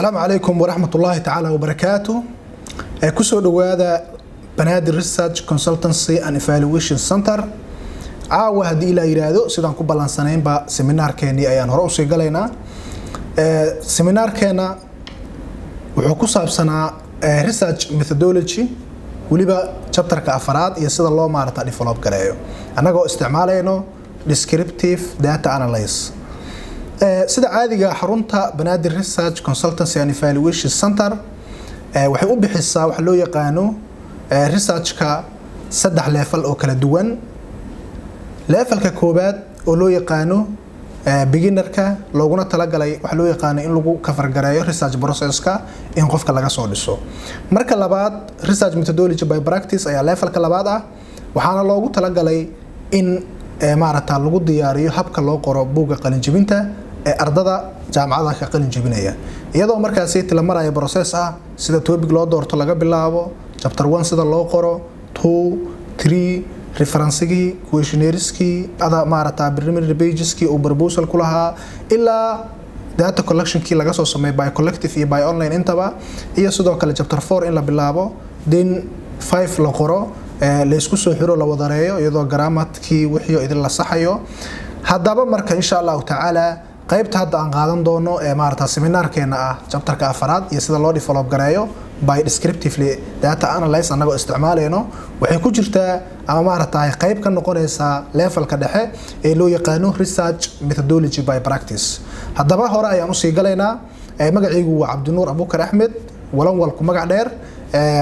السلام عليكم ورحمة الله تعالى وبركاته. كسو دوادا بنادر ريسيرش كونسلتنسي اند ايفالويشن سنتر عاوة هدي إلى إيرادو سيدان كو بالانسانين با سيمينار كيني أيان هرو سيقالينا سيمينار كينا وحكو صابسنا ريسيرش ميثودولوجي وليبا chapter كأفراد يسيد الله مارتا ديفلوب كلايو أنا قو استعمالينو descriptive data analysis sida caadiga xarunta Banaadir Research Consultancy and Evaluation Center waxay u bixisaa wax loo yaqaano research-ka saddex level oo kala duwan. levelka koobaad oo loo yaqaano beginner-ka looguna talagalay wax loo yaqaano in lagu ka fargareeyo research process-ka in qofka laga soo dhiso. marka labaad research methodology by practice ayaa levelka labaad ah waxaana loogu talagalay in maarata lagu diyaariyo habka loo qoro buugga qalin jebinta ardada jaamacadaha ka qalin jebinaya iyadoo markaas la marayo process ah sida topic loo doorto laga bilaabo chapter 1 sida loo qoro 2 3 reference-gii questionnaires-kii ada maarata preliminary pages-kii oo proposal ku lahaa ilaa data collection-kii laga soo sameeyay by collective iyo by online intaba iyo sidoo kale chapter 4 in la bilaabo then 5 la qoro la isku soo xiro la wadareeyo iyadoo grammatkii wixii idin la saxayo hadaba marka insha Allah ta'ala qaybta hadda aan qaadan doono maarta seminaarkeena ah chapterka afraad iyo sida loo develop gareeyo by descriptively data analysis anaga isticmaaleyno waxay ku jirtaa ama maarta qayb ka noqonaysa levelka dhexe ee loo yaqaano research methodology by practice. hadaba hore ayaan u sii galeynaa magacaygu waa Cabdinuur Abuukar Axmed walan walku magac dheer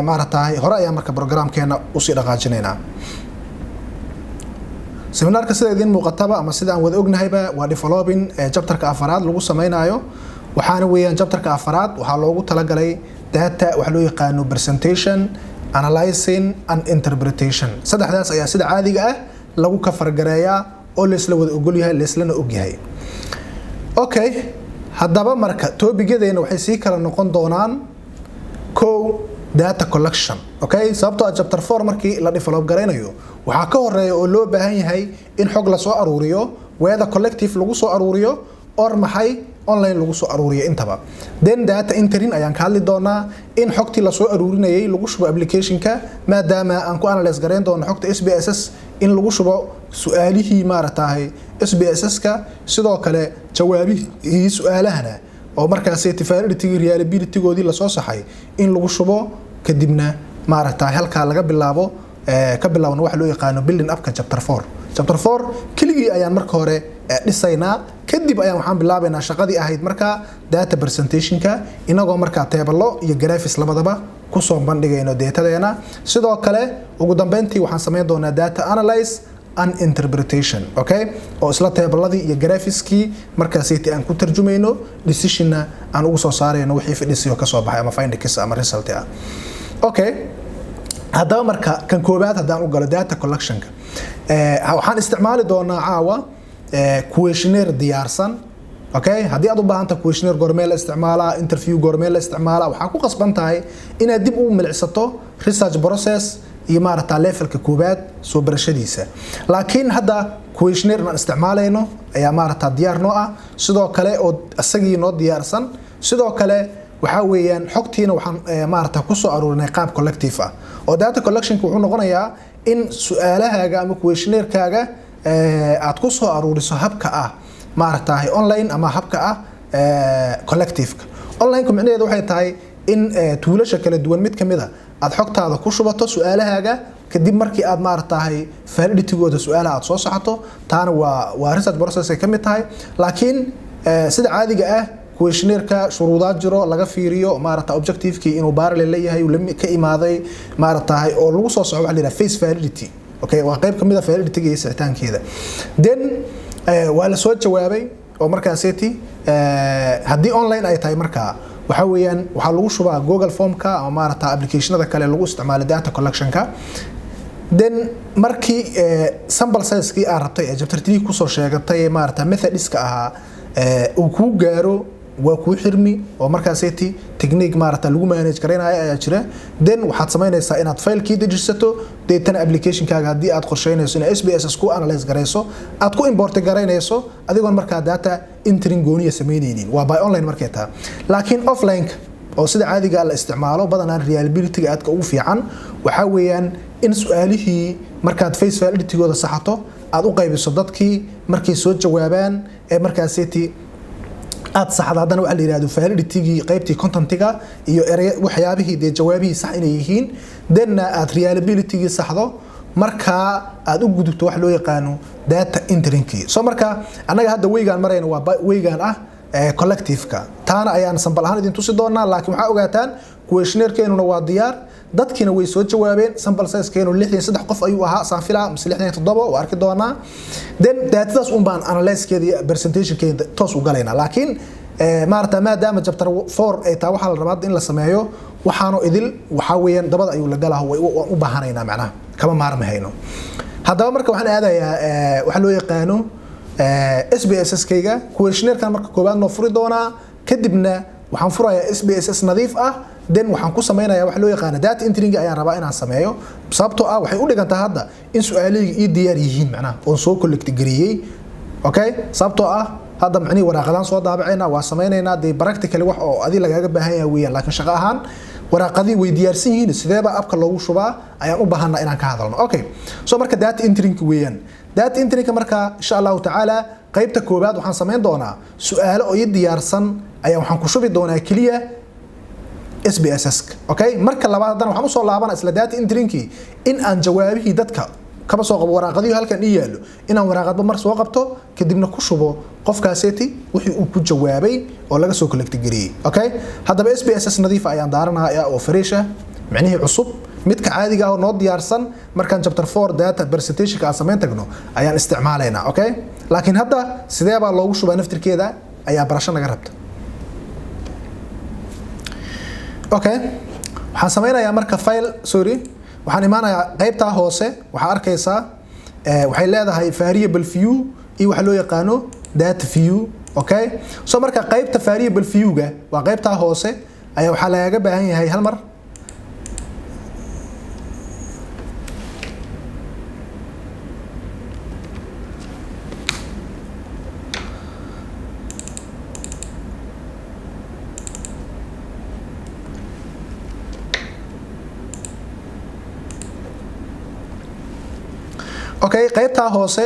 maarta hore ayaan marka programkeena u sii dhaqaajinayna. seminaarka sida idin muuqataba ama sida aan wada ognahayba waa developing chapterka afraad lagu sameeynayo waxaana weeyaan chapterka afraad waxa loogu talagalay data wax loo yaqaano presentation analyzing and interpretation. saddexdaas ayaa sida caadiga ah lagu ka fargareeyaa oo la isla wada ogol yahay la islana og yahay. okay hadaba marka topic-yadeena waxay sii kala noqon doonaan data collection. okay sababtoo chapter 4 markii la develop gareynayo waxa ka horeeyo oo loo baahan yahay in xog la soo aruuriyo weeda collective lagu soo aruuriyo or maxay online lagu soo aruuriyo intaba. then data entering ayaan ka hadli doonaa in xogtii la soo aruurinayay lagu shubo application-ka maadaama aan ku analyze gareyn doono xogta SPSS in lagu shubo su'aalihii maaratahay SPSS-ka sidoo kale jawaabihii su'aalahana oo markaas validity reliability-goodii la soo saxay in lagu shubo kadibna maarata halka laga bilaabo ka bilaabno wax loo yaqaano building up ka chapter 4. chapter 4 kiligi ayaan marka hore dhisaynaa kadib ayaan waxaan bilaabaynaa shaqadii ahayd marka data presentation-ka inagoo marka table iyo graphics labadaba ku soo bandhigayno datadeena. sidoo kale ugu dambeyntii waxaan sameyn doonaa data analysis and interpretation. okay oo isla table-ladii iyo graphics-kii markaas aan ku tarjumayno decision-na aan ugu soo saarayno wixii fidhisiyo ka soo baxay ama findings ama result ah. okay hadaba marka kan koobaad hadaan u galo data collection-ka waxaan isticmaali doonaa caawa questionnaire diyaarsan. okay hadii aad u baahan tahay questionnaire goormee la isticmaalaa interview goormee la isticmaalaa waxa ku qasban tahay inaad dib u milicsato research process iyo maarata levelka koobaad soo barashadiisa. laakiin hadda questionnaire aan isticmaalayno ayaa maarata diyaar noo ah sidoo kale oo asagii noo diyaarsan sidoo kale waxa weeyaan xogtiina waxaan maarata ku soo aruurinay qaab collective ah oo data collection wuxuu noqonayaa in su'aalahaaga ama questionnaire-kaaga aad ku soo aruuriso habka ah maarata online ama habka ah collective-ka. online-ku macnaheedu waxay tahay in tuulasha kala duwan mid kamid ah aad xogtaada ku shubato su'aalahaaga kadib markii aad maaratahay validity-gooda su'aalaha aad soo saxato taana waa research process ay kamid tahay. laakiin sida caadiga ah questionnaire-ka shuruudaad jiro laga fiiriyo maarata objective-kii inuu parallel leeyahay uu ka imaaday maaratahay oo lagu soo socdo waxa la yiraahdaa face validity. okay waa qayb kamid ah validity-ga iyo sicitaankeeda. then waa la soo jawaabay oo markaas hadii online ay tahay marka waxa weeyaan waxa lagu shubaa Google Form-ka ama maarata application-ada kale lagu isticmaalo data collection-ka. then markii sample size-kii aad rabtay ee chapter 3 ku soo sheegatay maarata methodist-ka ahaa uu ku gaaro waa ku xirmi oo markaaseti technique maarata lagu manage gareynayo ayaa jira then waxaad sameynaysaa inaad file-kii dejisato deetana application-kaaga haddii aad qorsheynayso in SPSS ku analyze gareyso aad ku import gareynayso adigoon markaa data entering gooniya sameynaynin waa by online markay tahay laakiin offline oo sida caadiga la isticmaalo badanaan reliability-ga aadka ugu fiican waxa weeyaan in su'aalihii markaad face validity-gooda saxato aad u qaybiso dadkii markay soo jawaabaan ee markaaseti aad saxda hadana waxa la yiraahdo validity-gii qaybtii content-ga iyo waxyaabihii de jawaabihii sax inay yihiin then aad reliability-gii saxdo marka aad u gudubto wax loo yaqaano data entering-kii soo marka anaga hadda weygaan marayna waa weygaan ah collective-ka taana ayaan sample ahaan idin tusi doonaa laakiin waxa ogaataan questionnaire-keenuna waa diyaar dadkina way soo jawaabeen sample size-keenu 63 qof ayuu ahaa saafila 67 oo arki doonaa then datadaas baan analyze-keeda presentation-keeda toos u galaynaa laakiin maadaama chapter 4 ay taa waxa la rabaa in la sameeyo waxaanu idil waxa weeyaan dabada ayuu la galaa u baahanaynaa macnaha kama maarmahayno haddaba marka waxaan aadayaa waxa loo yaqaano SPSS-kayga questionnaire-kan marka koobaad noo furi doonaa kadibna waxaan furayaa SPSS nadiif ah then waxaan ku sameeynayaa wax loo yaqaan data entering ayaan rabaa inaan sameeyo sababtoo ah waxay u dhigantaa hadda in su'aalihiga ii diyaar yihiin macnaha oo soo collect gariyay okay sababtoo ah hadda macni waraaqadan soo daabacayna waa sameynaynaa de practically wax oo adii lagaaga baahan yahay weeyaan laakiin shaqo ahaan waraaqadii way diyaarsan yihiin sideeba abka loogu shubaa ayaan u baahanaa inaan ka hadalno okay soo marka data entering weeyaan data entering marka insha Allah ta'ala qaybta koobaad waxaan sameyn doonaa su'aalo oo ii diyaarsan ayaa waxaan ku shubi doonaa kaliya SPSS okay marka labaad hadana waxaan u soo laabanaa isla data entering-kii in aan jawaabihii dadka kaba soo qabo waraaqadii halkan ii yaalo inaan waraaqadba mar soo qabto kadibna ku shubo qofkaaseti wixii uu ku jawaabay oo laga soo collect gariyay okay hadaba SPSS nadiif ayaan daaranayaa oo fresh ah macnaheedu cusub midka caadiga ah oo noo diyaarsan markaan chapter 4 data presentation-ka aan sameyn tagno ayaan isticmaalaynaa okay laakiin hadda sidee baa loogu shubaa naftirkeeda ayaa barasho naga rabta okay waxaan sameynayaa marka file waxaan imaanayaa qaybta hoose waxa arkaysaa waxay leedahay variable view iyo waxa loo yaqaano data view okay soo marka qaybta variable view-ga waa qaybta hoose ayaa waxa laga baahan yahay hal mar okay qaybta hoose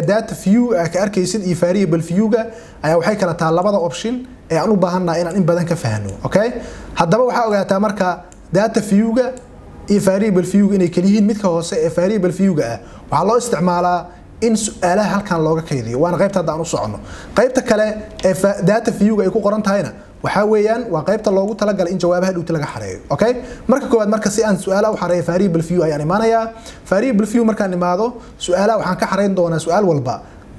data view ka arkaysid iyo variable view-ga ayaa waxay kala tahay labada option ee aan u baahanahay inaan in badan ka fahno okay hadaba waxa ogaataa marka data view-ga iyo variable view-ga inay kala yihiin midka hoose ee variable view-ga ah waxa loo isticmaalaa in su'aalaha halkan looga kaydiyo waana qaybta hadda aan u socono qaybta kale ee data view-ga ay ku qoran tahayna waxa weeyaan waa qaybta loogu talagalay in jawaabaha dhowta laga xareeyo okay marka koowaad marka si aan su'aalaha u xareeyo variable view ayaan imaanayaa variable view markaan imaado su'aalaha waxaan ka xareyn doonaa su'aal walba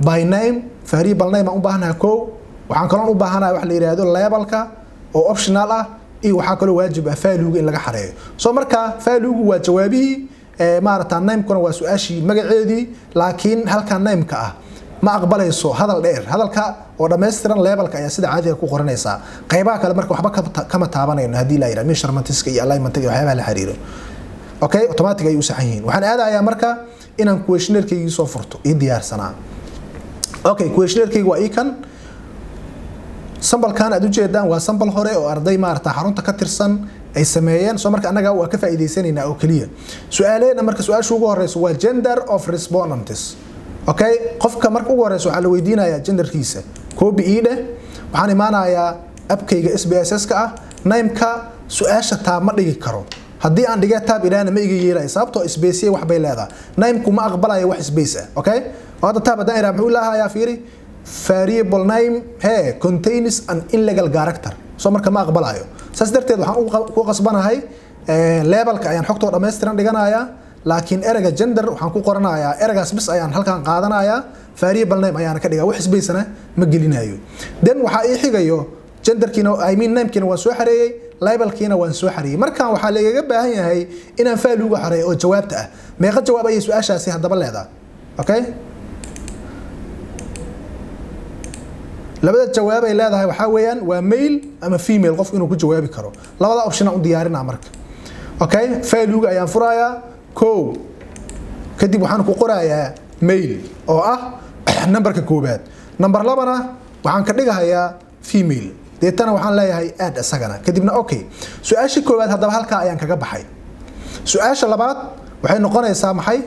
by name variable name aan u baahanahay koow waxaan kaloo u baahanahay wax la yiraahdo labelka oo optional ah iyo waxa kaloo waajib ah value-ga in laga xareeyo soo marka value-gu waa jawaabihii maarata name-kuna waa su'aashii magaceedii laakiin halka name-ka ah ma aqbalayso hadal dheer hadalka oo dhameystiran labelka ayaa sida caadiga ku qoranaysa qaybaha kale marka waxba kama taabanayno hadii la yiraahdo measurement-iska iyo alignment-iga waxyaabaha la xiriiro okay automatic ay u saxan yihiin waxaan aadayaa marka inaan questionnaire-kayga soo furto ii diyaarsanaa okay questionnaire-kayga waa kan sample-kan aad u jeedaan waa sample hore oo arday maarata xarunta ka tirsan ay sameeyeen soo marka anaga waa ka faa'iideysanaynaa oo kaliya su'aaleena marka su'aasha ugu horeyso waa gender of respondents okay qofka marka ugu horeyso waxa la weydiinayaa genderkiisa copy ida waxaan imaanayaa abkayga SPSS-ka ah name-ka su'aasha taa ma dhigi karo haddii aan dhigay tab ilaana ma iga yeelay sababtoo space wax bay leedahay name-ku ma aqbalayo wax space ah okay hada tab daa'ira muxuu lahayaa fiiri variable name contains an illegal character soo marka ma aqbalayo saas darteed waxaan ku qasbanahay labelka ayaan xogtoo dhameystiran dhiganayaa laakiin erayga gender waxaan ku qoranayaa eraygaas bis ayaan halkan qaadanayaa variable name ayaan ka dhigaa wax space-na ma gelinayo then waxa ii xigayo genderkiina name-kiina waan soo xareeyay labelkiina waan soo xareeyay markaan waxa laga baahan yahay inaan value-ga xareeyo oo jawaabta ah meeqa jawaab ay su'aashaasi hadaba leedahay okay labada jawaab ay leedahay waxa weeyaan waa male ama female qof inuu ku jawaabi karo labada option aan u diyaarinaa marka okay value ayaan furayaa ko kadib waxaan ku qorayaa male oo ah numberka koobaad number 2na waxaan ka dhigayaa female deetana waxaan leeyahay add asagana kadibna okay su'aasha koobaad hadaba halka ayaan kaga baxay su'aasha labaad waxay noqonaysaa maxay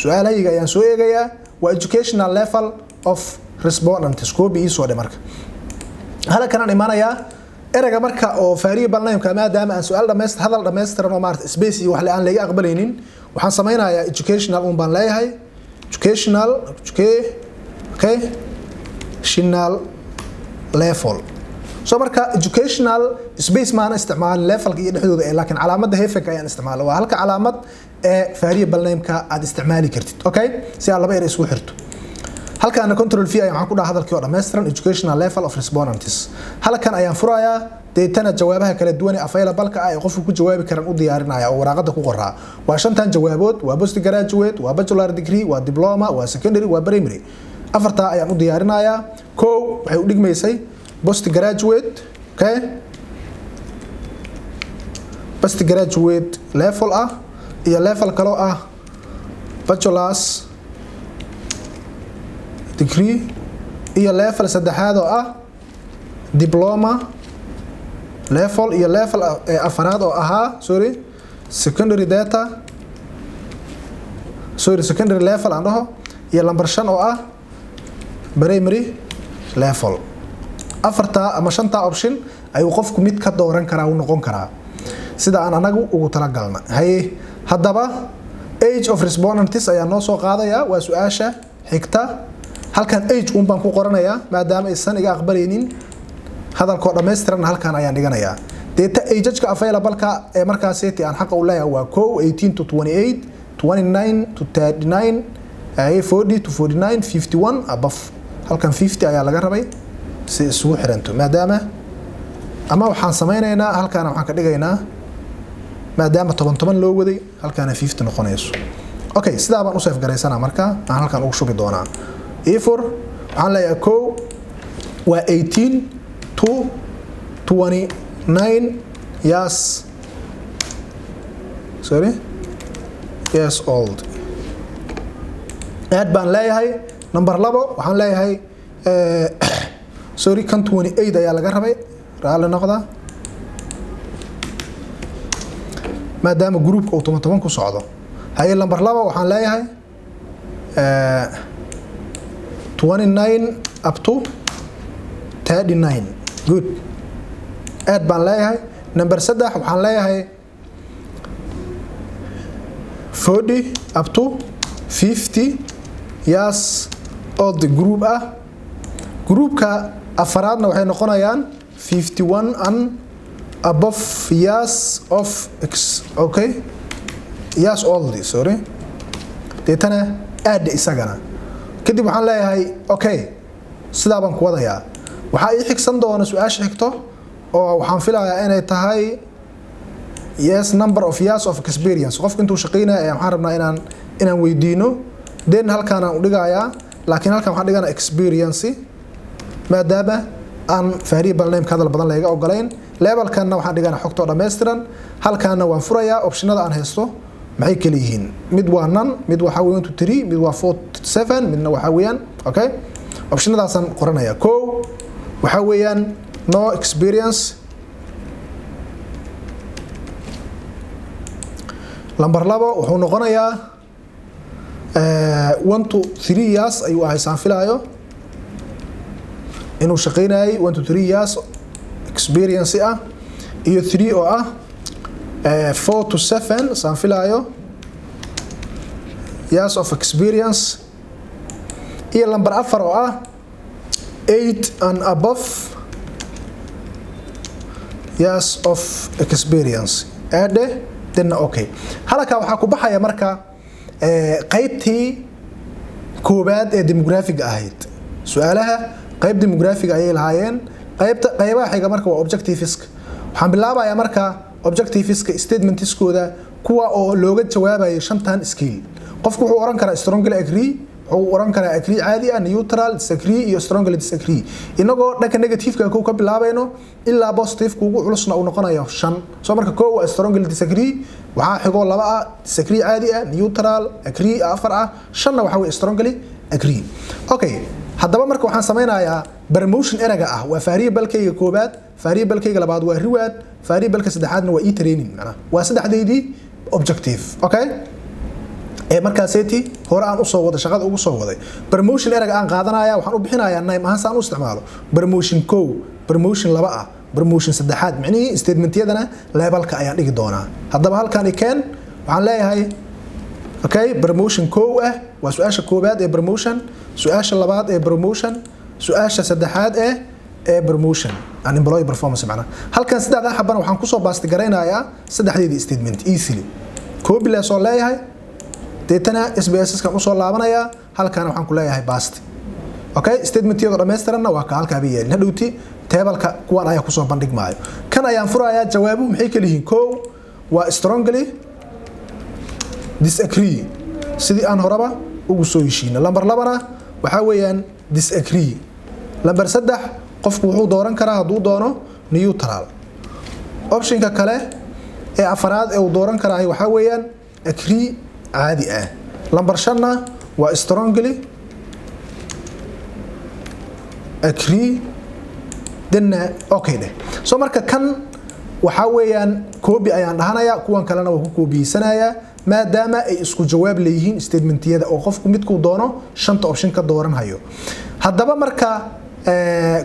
su'aalahayga ayaan soo eegayaa waa educational level of respondents koobi soo dhimarka halkan aan imaanayaa erayga marka oo variable name-ka maadaama aan su'aal dhameystir hadal dhameystiran oo maarta space iyo wax aan laga aqbalaynin waxaan sameeynayaa educational baan leeyahay educational level so marka educational space maana isticmaal levelka iyo dhexdooda ee laakiin calaamadda hyphen ayaan isticmaalo waa halka calaamad ee variable name-ka aad isticmaali kartid okay si aad laba eray isku xirto halkan control v ayaan ku dhahay hadalkii oo dhameystiran educational level of respondents halkan ayaan furayaa deetana jawaabaha kala duwan ee available ka ah ee qofku ku jawaabi karan u diyaarinaya oo waraqada ku qoraa waa shantan jawaabood waa postgraduate waa bachelor degree waa diploma waa secondary waa primary afarta ayaan u diyaarinayaa ko waxay u dhigmaysay postgraduate okay postgraduate level ah iyo level kale ah bachelor's degree iyo level saddexaad oo ah diploma level iyo level afaraad oo ahaa secondary level aan dhaho iyo number 5 oo ah primary level afarta ama shanta option ayuu qofku mid ka dooran karaa uu noqon karaa sida aan anagu ugu tala galna hay hadaba age of respondents ayaa noo soo qaadaya waa su'aasha xigta halkan age baan ku qoranayaa maadaama aysan iga aqbalaynin hadalkoo dhameystiran halkan ayaan dhiganayaa data age-ka available-ka ee markaas aan xaq u leeyahay waa 18 to 28 29 to 39 40 to 49 51 above halkan 50 ayaa laga rabay si isugu xiranto maadaama ama waxaan sameynaynaa halkan waxaan ka dhigaynaa maadaama 10 loo waday halkan 50 noqonayso okay sidaa baan u save gareysanaa marka aan halkan ugu shubi doonaa A4 waxaan leeyahay ko waa 18 to 29 years old add baan leeyahay number 2 waxaan leeyahay kan 28 ayaa laga rabay raali noqda maadaama groupka uu 10 ku socdo hay number 2 waxaan leeyahay 29 up to 39 good add baan leeyahay number 3 waxaan leeyahay 40 up to 50 years old group ah groupka afaraadna waxay noqonayaan 51 and above years of years old deetana add isagana kadib waxaan leeyahay okay sidaa baan ku wadayaa waxaa ii xigsan doona su'aasha xigto oo waxaan filayaa inay tahay yes number of years of experience qofka intuu shaqeynaya waxaan rabnaa inaan weydiino den halkaan aan u dhigayaa laakiin halkaan waxaan dhiganaa experience maadaama aan variable name ka hadal badan laga ogolayn levelkanna waxaan dhiganaa xogto dhameystiran halkaana waan furayaa optionada aan haysto maxay kala yihiin mid waa none mid waxa weeyaan 3 mid waa 47 midna waxa weeyaan okay optionadaasan qoranayaa ko waxa weeyaan no experience number 2 wuxuu noqonayaa 1 to 3 years ayuu ahaysaan filaayo inuu shaqeynayay 1 to 3 years experience ah iyo 3 oo ah 4 to 7 saan filaayo years of experience iyo number 4 oo ah 8 and above years of experience add then okay halka waxa ku baxaya marka qaybtii koobaad ee demographic ahayd su'aalaha qayb demographic ayay lahaayeen qaybaha xiga marka waa objectiviska waxaan bilaabayaa marka objectiviska statementskooda kuwa oo looga jawaabayo shantan skill qofku wuxuu oran karaa strongly agree wuxuu oran karaa agree caadi ah, neutral, disagree iyo strongly disagree. Inagoo dhanka negative-ka ka bilaabayno ilaa positive-ku ugu culusna uu noqonayo 5. soo marka koow waa strongly disagree, waxa xigo 2 ah disagree caadi ah, neutral, agree 4 ah, 5na waxa weeye strongly agree. Okay, haddaba marka waxaan sameynayaa promotion eraga ah waa variable-kayga koobaad, variable-kayga labaad waa reward, variable-ka saddexaadna waa training, macnaha waa saddexdeedii objective. Okay, markaaseti hore aan u soo wada shaqada ugu soo waday promotion eraga aan qaadanaya waxaan u bixinayaa name ahaan saan u isticmaalo promotion 1, promotion 2 ah, promotion 3 macnaheedu statement-yadana levelka ayaan dhigi doonaa. haddaba halkan ikeen waxaan leeyahay okay promotion 1 ah waa su'aasha koobaad ee promotion, su'aasha labaad ee promotion, su'aasha saddexaad ee promotion and employee performance. macnaha halkan saddexda xabana waxaan ku soo baasti gareynayaa saddexdeedii statement easily copy la soo leeyahay deetana SBS kan u soo laabanaya halkan waxaan ku leeyahay bast. Okay, statement-yada dhameystiranna waa ka halka bay yeelin hadhowti table-ka kuwan ayaa ku soo bandhigmaayo. kan ayaan furayaa jawaabuhu maxay kala yihiin. koow waa strongly disagree sidii aan horaba ugu soo heshiino. lambar 2na waxa weeyaan disagree. lambar 3 qofku wuxuu dooran karaa hadduu doono neutral. option-ka kale ee afraad ee uu dooran karaa waxa weeyaan agree caadi ah. lambar 5na waa strongly agree dana okay dheh. soo marka kan waxa weeyaan copy ayaan dhahanaya, kuwan kalena waa ku copy-sanaya maadaama ay isku jawaab leeyihiin statement-yada oo qofku midku doono 5 option ka dooran hayo. haddaba marka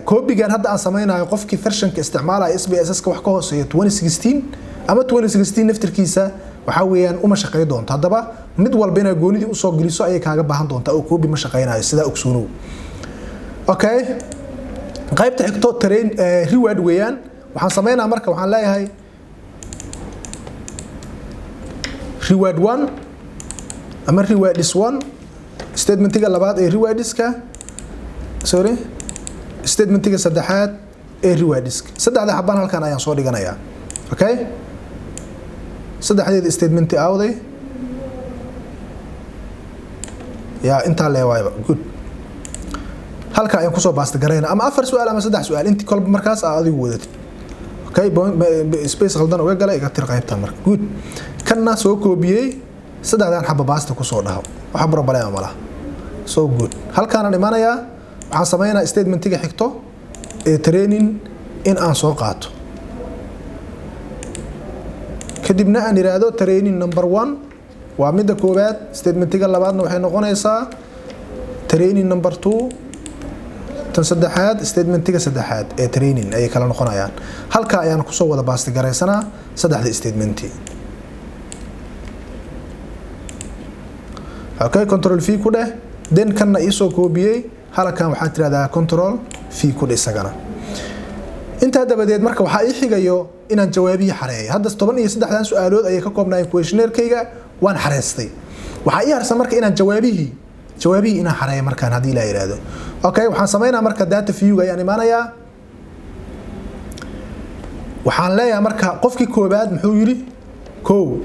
copy-gan hadda aan sameynayo qofkii version-ka isticmaalaya SPSS-ka wax ka hooseeya 2016 ama 2016 naftirkiisa waxa weeyaan uma shaqeey doonto. haddaba mid walba inay goonidii u soo geliso ayay kaaga baahan doontaa oo copy ma shaqeynayo sida ogsoonow. Okay, qaybta xigto train reward weeyaan waxaan sameynaa marka waxaan leeyahay reward 1 ama reward is 1 statement-iga labaad ee reward-iska statement-iga saddexaad ee reward-iska. saddexda xabaan halkan ayaan soo dhiganayaa. Okay, saddexdeeda statement awday yaa inta leewayba good. halka ayaan ku soo baasta gareena ama 4 su'aal ama 3 su'aal intii kolba markaas aad adigu wadatid. Okay, space qaldan uga galay iga tir qaybta marka good. kanna soo koobiyay saddexdan xabba baasta ku soo dhaho waxa problem ma laha. so good. halkaan aan imaanayaa waxaan sameeynaa statement-iga xigto ee training in aan soo qaato. kadibna aan iraado training number 1 waa midda koobaad, statement-iga labaadna waxay noqonaysaa training number 2, tan saddexaad statement-iga saddexaad ee training ay kala noqonayaan. halka ayaan ku soo wada baasti gareysanaa saddexda statement-i. Okay, control v ku dheh then kanna ii soo koobiyay halkan waxaan tiraahdaa control v ku dheh isagana. inta dabadeed marka waxa ii xigayo inaan jawaabihi xareeyo. hadda 13 su'aalood ayay ka koobnaayeen questionnaire-kayga waan xareystay. waxa ii harsan marka inaan jawaabihi inaan xareeyo markaan hadii la yiraahdo. Okay, waxaan sameynaa marka data view-ga ayaan imaanayaa. waxaan leeyahay marka qofkii koobaad muxuu yiri koow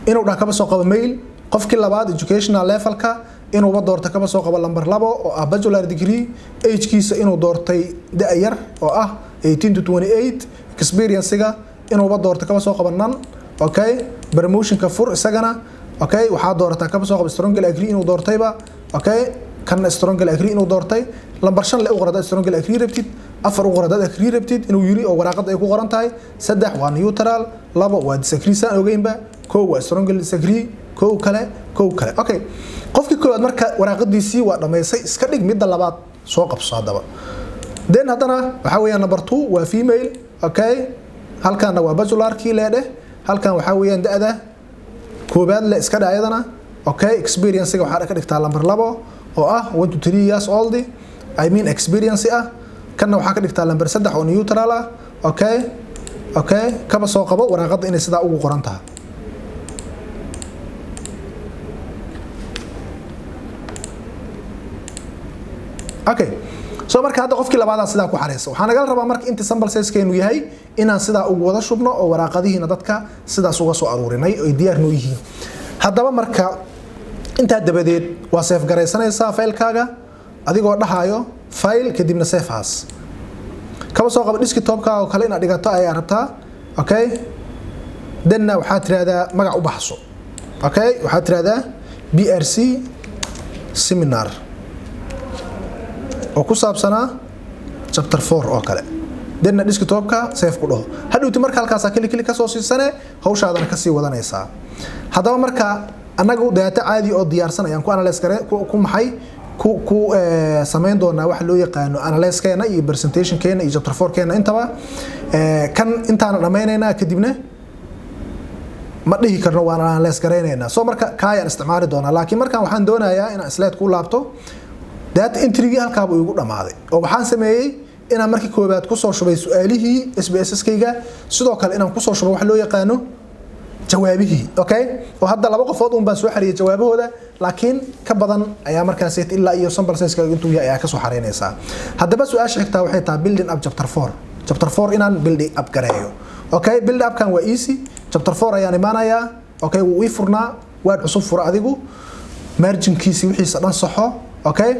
inuu dhakaba soo qabo mail, qofkii labaad educational level-ka inuu ba doorto kaba soo qabo lambar 2 oo ah bachelor degree, age-kiisa inuu doortay da' yar oo ah 18 to 28, experience-ga inuu ba doorto kaba soo qabo nan. Okay, promotion-ka fur isagana. Okay, waxa doortaa kaba soo qabo strongly agree inuu doortayba. Okay, kan strongly agree inuu doortay. lambar 5 la u qorada strongly agree rabtid, 4 u qorada agree rabtid inuu yiri oo waraaqada ay ku qoran tahay, 3 waa neutral, 2 waa disagree saan ogeynba, 1 waa strongly disagree, 1 kale. Okay, qofkii koowaad marka waraaqadiisii waa dhameysay iska dhig midda labaad soo qabso hadaba. then haddana waxa weeyaan number 2 waa female. Okay, halkaana waa bachelor-kii leedeh, halkan waxa weeyaan da'da koobaad la iska dhaayadana. Okay, experience-ga waxa ka dhigtaa lambar 2 oo ah 1 to 3 years old, I mean experience ah. kanna waxa ka dhigtaa lambar 3 oo neutral ah. Okay, kaba soo qabo waraaqada inay sida ugu qoran tahay. Okay, so marka hadda qofkii labaad sida ku xareeyso waxaan naga rabaa marka inta sample size-keenu yahay inaan sida ugu wada shubno oo waraaqadihiina dadka sidaas uga soo aruurinay oo diyaar noo yihiin. haddaba marka inta dabadeed waa save garaysanaysaa faylkaaga adigoo dhahayo file kadibna save as kaba soo qaba desktop-ka oo kale inaad dhigato ay rabtaa okay danna waxaad tiraahdaa magac u baxso okay waxaad tiraahdaa BRC seminar oo ku saabsanaa chapter 4 oo kale danna desktop-ka save ku dhaho hadhowti marka halkaas kali ka soo siisane hawshaadana ka sii wadanaysaa hadaba marka anagu data caadi oo diyaarsan ayaan ku analyze kare ku maxay ku sameyn doona wax loo yaqaano analyze keena iyo presentation keena iyo chapter 4 keena intaba kan intaan dhameynayna kadibna ma dhihi karno waan analyze gareynayna soo marka kaayaan isticmaali doona laakiin markaan waxaan doonayaa in slide ku laabto data entry halka buu igu dhamaaday oo waxaan sameeyay inaan markii koobaad ku soo shubay su'aalihii SPSS-kayga sidoo kale inaan ku soo shubo wax loo yaqaano jawaabihi okay oo hadda laba qofood baan soo xariyay jawaabahooda laakiin ka badan ayaa markaas ilaa iyo sample size-ka intuu yahay ayaa ka soo xareynaysaa haddaba su'aasha xigta waxay tahay building up chapter 4 inaan building up gareeyo okay build up kan waa easy chapter 4 ayaan imaanayaa okay wuu ii furnaa waad cusub fura adigu margin-kiisi wixiisa dhan saxo okay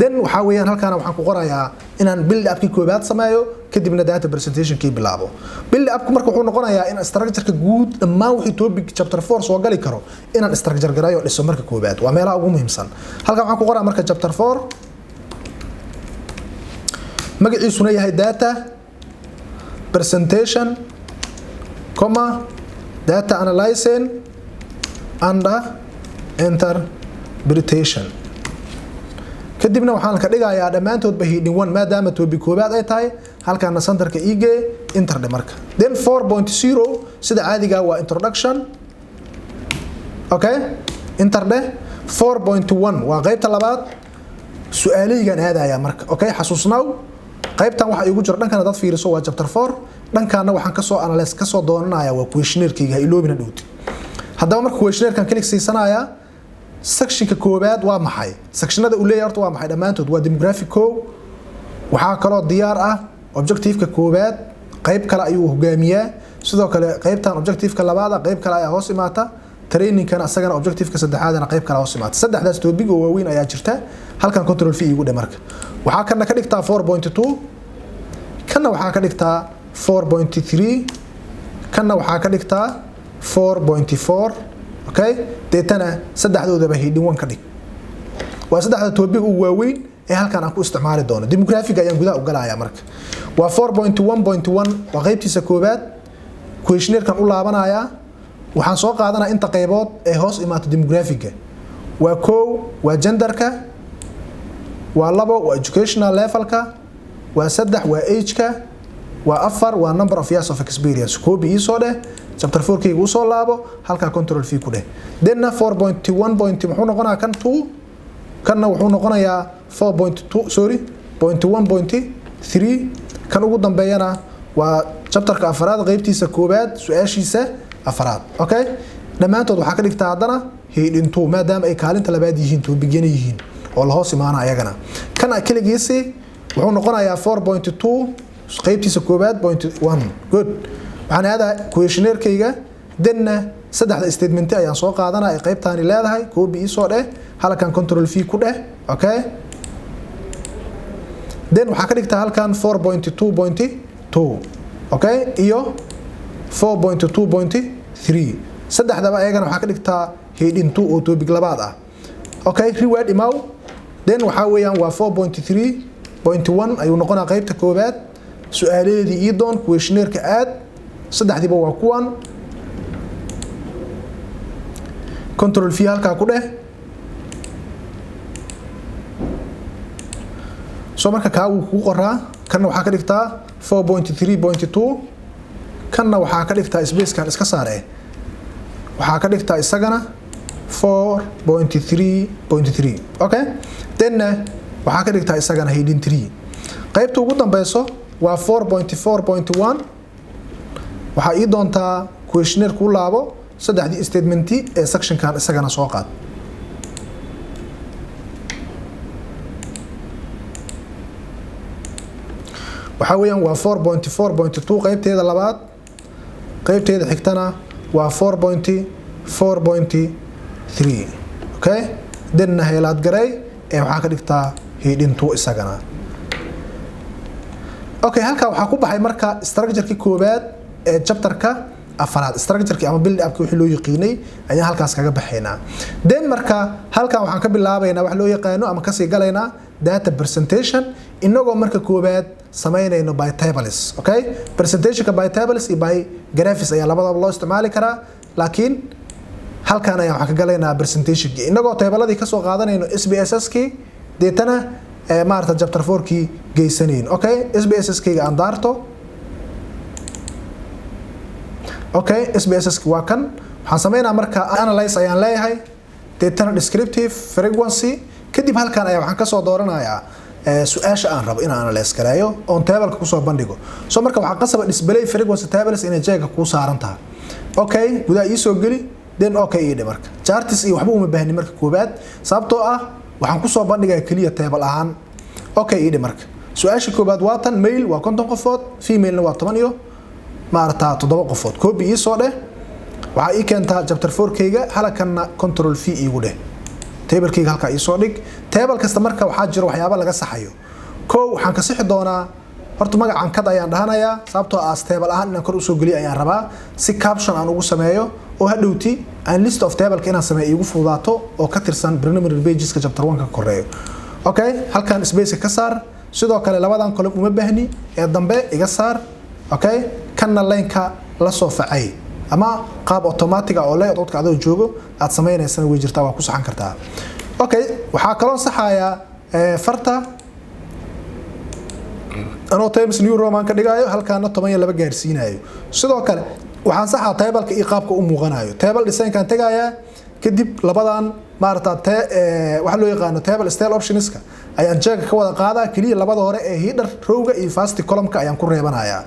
then waxa weeyaan halkaan waxaan ku qorayaa inaan build up ki koobaad sameeyo kadibna data presentation ki bilaabo build up marka wuxuu noqonayaa in structure-ka guud dhammaan wixii topic chapter 4 soo gali karo inaan structure gareeyo dhiso marka koobaad waa meelaha ugu muhiimsan halkaan waxaan ku qoraa marka chapter 4 magaciisuna yahay data presentation comma data analyzing and interpretation kadibna waxaan ka dhigayaa dhamaantood ba heading 1 maadaama topic koobaad ay tahay halkaana centerka ige enter de marka then 4.0 sida caadiga waa introduction okay enter de 4.1 waa qaybta labaad su'aalihigan aadaya marka okay xasuusnaaw qaybtan waxa igu jira dhankana dad fiiriso waa chapter 4 dhankana waxaan ka soo analyze ka soo doonanayaa waa questionnaire-kayga iloobina dhowti haddaba marka questionnaire-kan click siisanaya section-ka koobaad waa maxay sectionada uu leeyahay horta waa maxay dhamaantood waa demographic waxa kale oo diyaar ah objective-ka koobaad qayb kale ayuu hogaamiyaa sidoo kale qaybtan objective-ka labaad qayb kale ayaa hoos imaata training-kana asagana objective-ka saddexaadna qayb kale hoos imaata saddexdaas topic oo waaweyn ayaa jirta halkan control v igu dhamarka waxa kana ka dhigtaa 4.2 kana waxa ka dhigtaa 4.3 kana waxa ka dhigtaa 4.4 okay deetana saddexdoodaba heading 1 ka dhig waa saddexda topic ugu waaweyn ee halkan aan ku isticmaali doono demographic ayaan gudaha u galayaa marka waa 4.1.1 waa qaybtiisa koobaad questionnaire-kan u laabanaya waxaan soo qaadanaa inta qaybood ee hoos imaato demographic-ga waa 1 waa gender-ka waa 2 waa educational level-ka waa 3 waa age-ka waa 4 waa number of years of experience koobi isoo dheh chapter 4 kaygu soo laabo halka control v ku dheh denna 4.1 muxuu noqonayaa kan 2 kanna wuxuu noqonayaa 4.2 sorry 0.1.3 kan ugu dambeeyana waa chapter-ka afraad qaybtiisa koobaad su'aashiisa afraad okay dhamaantood waxa ka dhigtaa hadana heading 2 maadaama ay kaalinta labaad yihiin topic-yana yihiin oo la hoos imaana ayagana kana kaligiisi wuxuu noqonayaa 4.2 qaybtiisa koobaad 0.1 good waxaan aadaa questionnaire-kayga denna saddexda statement ayaan soo qaadanaa ay qaybtaani leedahay koobi isoo dheh halkan control v ku dheh okay then waxa ka dhigtaa halkan 4.2.2 okay iyo 4.2.3 saddexdaba ayagana waxa ka dhigtaa heading 2 oo topic labaad ah okay reward imaw then waxa weeyaan waa 4.3.1 ayuu noqonaa qaybta koobaad su'aaladeedii ii doon questionnaire-ka aad saddexdiiba waa kuwan control v halka ku dheh soo marka ka uu ku qoraa kana waxa ka dhigtaa 4.3.2 kana waxa ka dhigtaa space-kan iska saare waxa ka dhigtaa isagana 4.3.3 okay then waxa ka dhigtaa isagana heading 3 qaybta ugu dambayso waa 4.4.1 waxa ii doontaa questionnaire ku laabo saddexdii statement ee section-kan isagana soo qaad waxa weeyaan waa 4.4.2 qaybteeda labaad qaybteeda xigtana waa 4.4.3 okay denna highlight garay waxaan ka dhigtaa heading 2 isagana. Okay, halka waxaa ku baxay marka structure-kii koobaad ee chapter-ka afraad, structure-kii ama build up-kii wixii loo yaqiinay ayaan halkaas kaga baxaynaa. Then marka halkan waxaan ka bilaabaynaa wax loo yaqaano ama ka sii galaynaa data presentation inagoo marka koobaad sameynayno by tables. Okay, presentation-ka by tables iyo by graphics ayaa labadaba loo isticmaali karaa, laakiin halkan ayaan waxaan ka galaynaa presentation-kii inagoo tabeladii ka soo qaadanayno SPSS-kii deetana maarta chapter 4-kii geysanayno. Okay, SPSS-kayga aan daarto. Okay, SPSS-ki waa kan waxaan sameynaa marka analyze ayaan leeyahay deetana descriptive frequency kadib halkan ayaa waxaan ka soo dooranayaa su'aasha aan rabo inaan analyze gareeyo on table-ka ku soo bandhigo. So marka waxaan qasaba display frequency tables inay jeega ku saaran tahay. Okay, gudaha ii soo geli then okay ii marka charts iyo waxba uma baahni marka koobaad sababtoo ah waxaan ku soo bandhigaa kaliya table ahaan. Okay ii marka su'aasha koobaad waa tan male waa 50 qofood, female waa 10 iyo maarta 7 qofood. Copy ii soo dheh waxa ii keentaa chapter 4-kayga halkanna control v iigu dheh table-kayga halka ii soo dhig. Table kasta marka waxaa jiro waxyaabo laga saxayo. Koow waxaan ka sixi doonaa horta magacan kad ayaan dhahanayaa sababtoo ah table ahaan inaan kor u soo geliyo ayaan rabaa si caption aan ugu sameeyo oo hadhowti aan list of table-ka inaan sameeyo igu fududaato oo ka tirsan preliminary pages-ka chapter 1-ka koreeyo. Okay, halkan space ka saar sidoo kale labadan column uma baahni ee dambe iga saar. Okay, kanna line-ka la soo facay ama qaab automatic ah oo leh dadka adoo joogo aad sameynaysan way jirtaa waa ku saxan kartaa. Okay, waxa kale oo saxaya farta anoo Times New Roman ka dhigayo halkaana 12 gaarsiinayo. Sidoo kale waxaan saxaa table-ka iyo qaabka u muuqanayo. Table design-kan tagaya kadib labadan maarta waxa loo yaqaan table style options-ka ayaan jeega ka wada qaadaa kaliya labada hore ee header row-ga iyo first column-ka ayaan ku reebanayaa.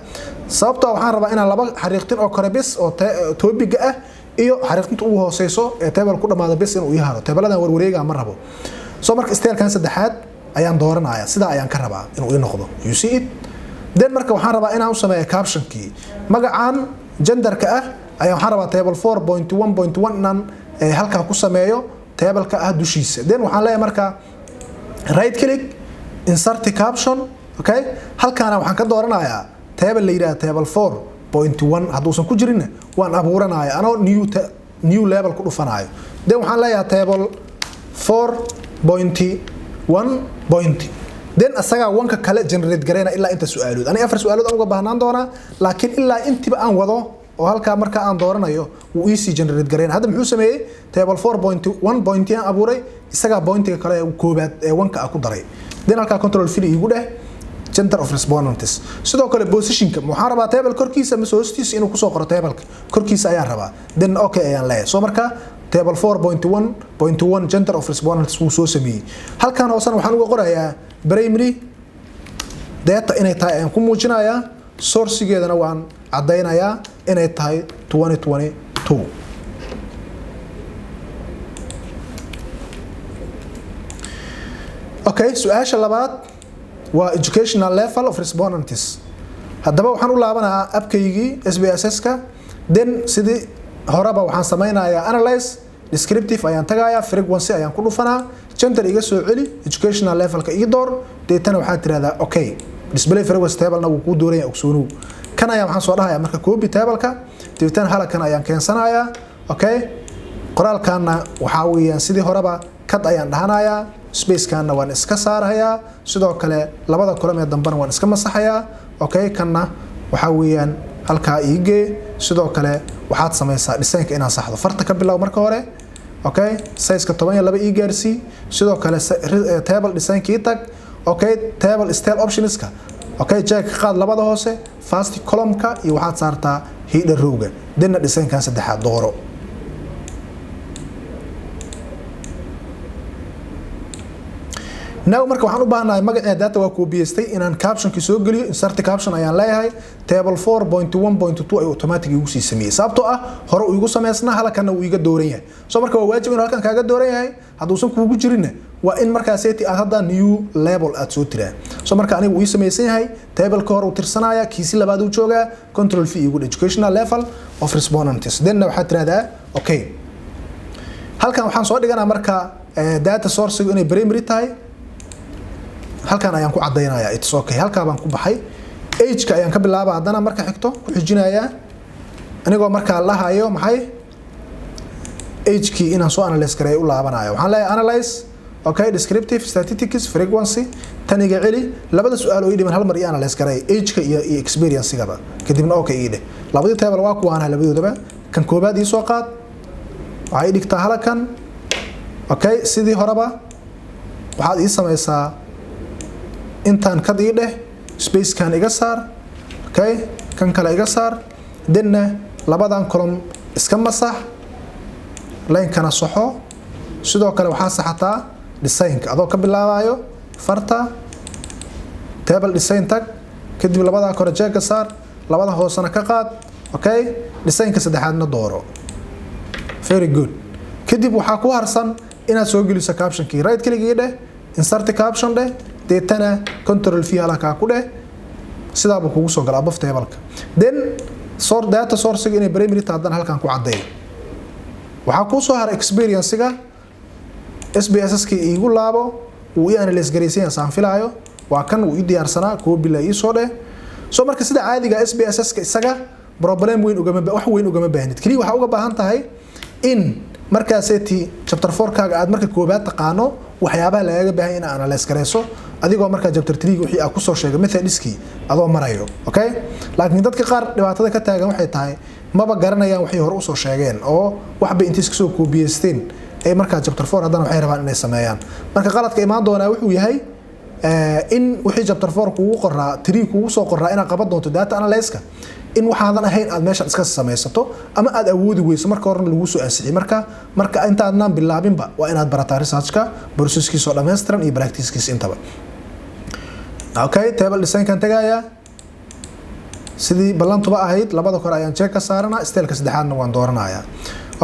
Sababtoo waxaan rabaa inaan laba xariiqtin oo kore bis oo topic ah iyo xariiqtinta ugu hooseyso ee table ku dhamaada bis inuu yahay tabeladan warwareega ma rabo. Soo marka style-kan saddexaad ayaan dooranayaa sida ayaan ka rabaa inuu ii noqdo. You see it? Then marka waxaan rabaa inaan u sameeyo caption-kii magacaan gender-ka ah ayaan waxaan rabaa table 4.1.1 inaan halka ku sameeyo table-ka ah dushiisa. Then waxaan leeyahay marka right click insert caption. Okay, halkaana waxaan ka dooranayaa table la yiraahdo table 4.1 haduusan ku jirin waan abuuranayaa anoo new level ku dhufanayo. Then waxaan leeyahay table 4.1. then asaga wanka kale generate gareena ilaa inta su'aalood ani afar su'aalood aan uga baahnaan doona laakiin ilaa intiba aan wado oo halka marka aan dooranayo uu easy generate gareena. Hadda muxuu sameeyay table 4.1 point aan abuuray isaga pointiga kale ee koobaad ee wanka ku daray. then halka control v igu dheh center of respondents. Sidoo kale position-ka waxaan rabaa table korkiisa ama hoostiisa inuu ku soo qoro table-ka korkiisa ayaan rabaa. then okay ayaan leeyahay. Soo marka table 4.1.1 center of respondents uu soo sameeyay. Halkan hoosan waxaan uga qorayaa primary data inay tahay aan ku muujinayaa source-geedana waan cadeynayaa inay tahay 2022. Okay, su'aasha labaad waa educational level of respondents. Haddaba waxaan u laabanayaa abkaygii SPSS-ka then sidii horeba waxaan sameynayaa analyze descriptive ayaan tagayaa frequency ayaan ku dhufanaa gender iga soo celi educational level-ka ii door deetana waxaan tiraahdaa okay display frequency table-na wuu ku dooranyaa ogsoonow. Kan ayaan waxaan soo dhahayaa marka copy table-ka deetana halkan ayaan keensanayaa. Okay, qoraalkaana waxa weeyaan sidii horeba kad ayaan dhahanayaa space-kaana waan iska saarayaa sidoo kale labada column ee dambana waan iska masaxayaa. Okay, kanna waxa weeyaan halka iige sidoo kale waxaad sameeysaa design-ka inaan saxdo farta ka bilow marka hore. Okay, size-ka 12 ii gaarsii sidoo kale table design-kii tag. Okay, table style options-ka okay check qaad labada hoose first column-ka iyo waxaad saartaa header row-ga then design-kan saddexaad dooro. now marka waxaan u baahanahay magaca data waa copy-stay inaan caption-ki soo geliyo insert caption ayaan leeyahay table 4.1.2 ay automatic igu sii sameeyay sababtoo ah hore uu igu sameysnaa halkan uu iga dooran yahay. Soo marka waa waajib in halkan kaaga dooran yahay haduusan kuugu jirin waa in marka seeti aad hadda new label aad soo tiraa. Soo marka anigu uu sameysan yahay table-ka hore uu tirsanaya kiisi labaad uu joogaa control v igu educational level of respondents then waxaad tiraahdaa okay. Halkan waxaan soo dhiganaa marka data source inay primary tahay halkan ayaan ku cadeynayaa it's okay halka baan ku baxay age ka ayaan ka bilaabaa hadana marka xigto ku xijinayaa anigoo marka la hayo maxay age key inaan soo analyze gareeyo u laabanayo waxaan leeyahay analyze okay descriptive statistics frequency taniga celi labada su'aal oo ii dhiman hal mar iyo analyze gareey age ka iyo experience gaba kadibna okay ii dheh labada table waa kuwaana labadoodaba kan koobaad ii soo qaad waxay dhigtaa halkan okay sidii horeba waxaad ii sameeysaa intaan ka ii dheh space kan iga saar okay kan kale iga saar denna labadan column iska masax line kana saxo sidoo kale waxa saxataa design adoo ka bilaabayo farta table design tag kadib labada kore jeega saar labada hoosana ka qaad okay design ka saddexaadna dooro very good kadib waxa ku harsan inaad soo geliso caption kii right click dheh insert caption dheh deetana control v halka ku dheh sidaaba kugu soo galaa above table-ka then sort data source inay primary taadana halkan ku cadeey waxa ku soo har experience-ga SPSS-ki igu laabo uu ii analyze gareysay aan filaayo waa kan uu ii diyaarsanaa copy la ii soo dheh soo marka sida caadiga SPSS-ka isaga problem weyn wax weyn ugama baahnid kaliya waxa uga baahan tahay in markaaseti chapter 4 kaaga aad marka koobaad taqaano waxyaabaha lagaga baahan in analyze gareyso adigoo marka chapter 3 wixii aad ku soo sheegay methodiski adoo marayo okay laakiin dadka qaar dhibaatada ka taagan waxay tahay maba garanayaan wixii hore u soo sheegeen oo waxba intiis ka soo koobiyeysteen ay marka chapter 4 hadana waxay rabaan inay sameeyaan marka qaladka imaan doona wuxuu yahay in wixii chapter 4 kugu qoraa 3 kugu soo qoraa inaad qaban doonto data analysis-ka in waxaadan ahayn aad meesha iska sameeysato ama aad awoodi weyso marka hore lagu soo ansixi marka intaadna bilaabinba waa inaad barataa research-ka process-kiisa oo dhameystiran iyo practice-kiisa intaba okay table design kan tagaya sidii ballantuba ahayd labada kore ayaan check ka saarana style-ka saddexaadna waan dooranayaa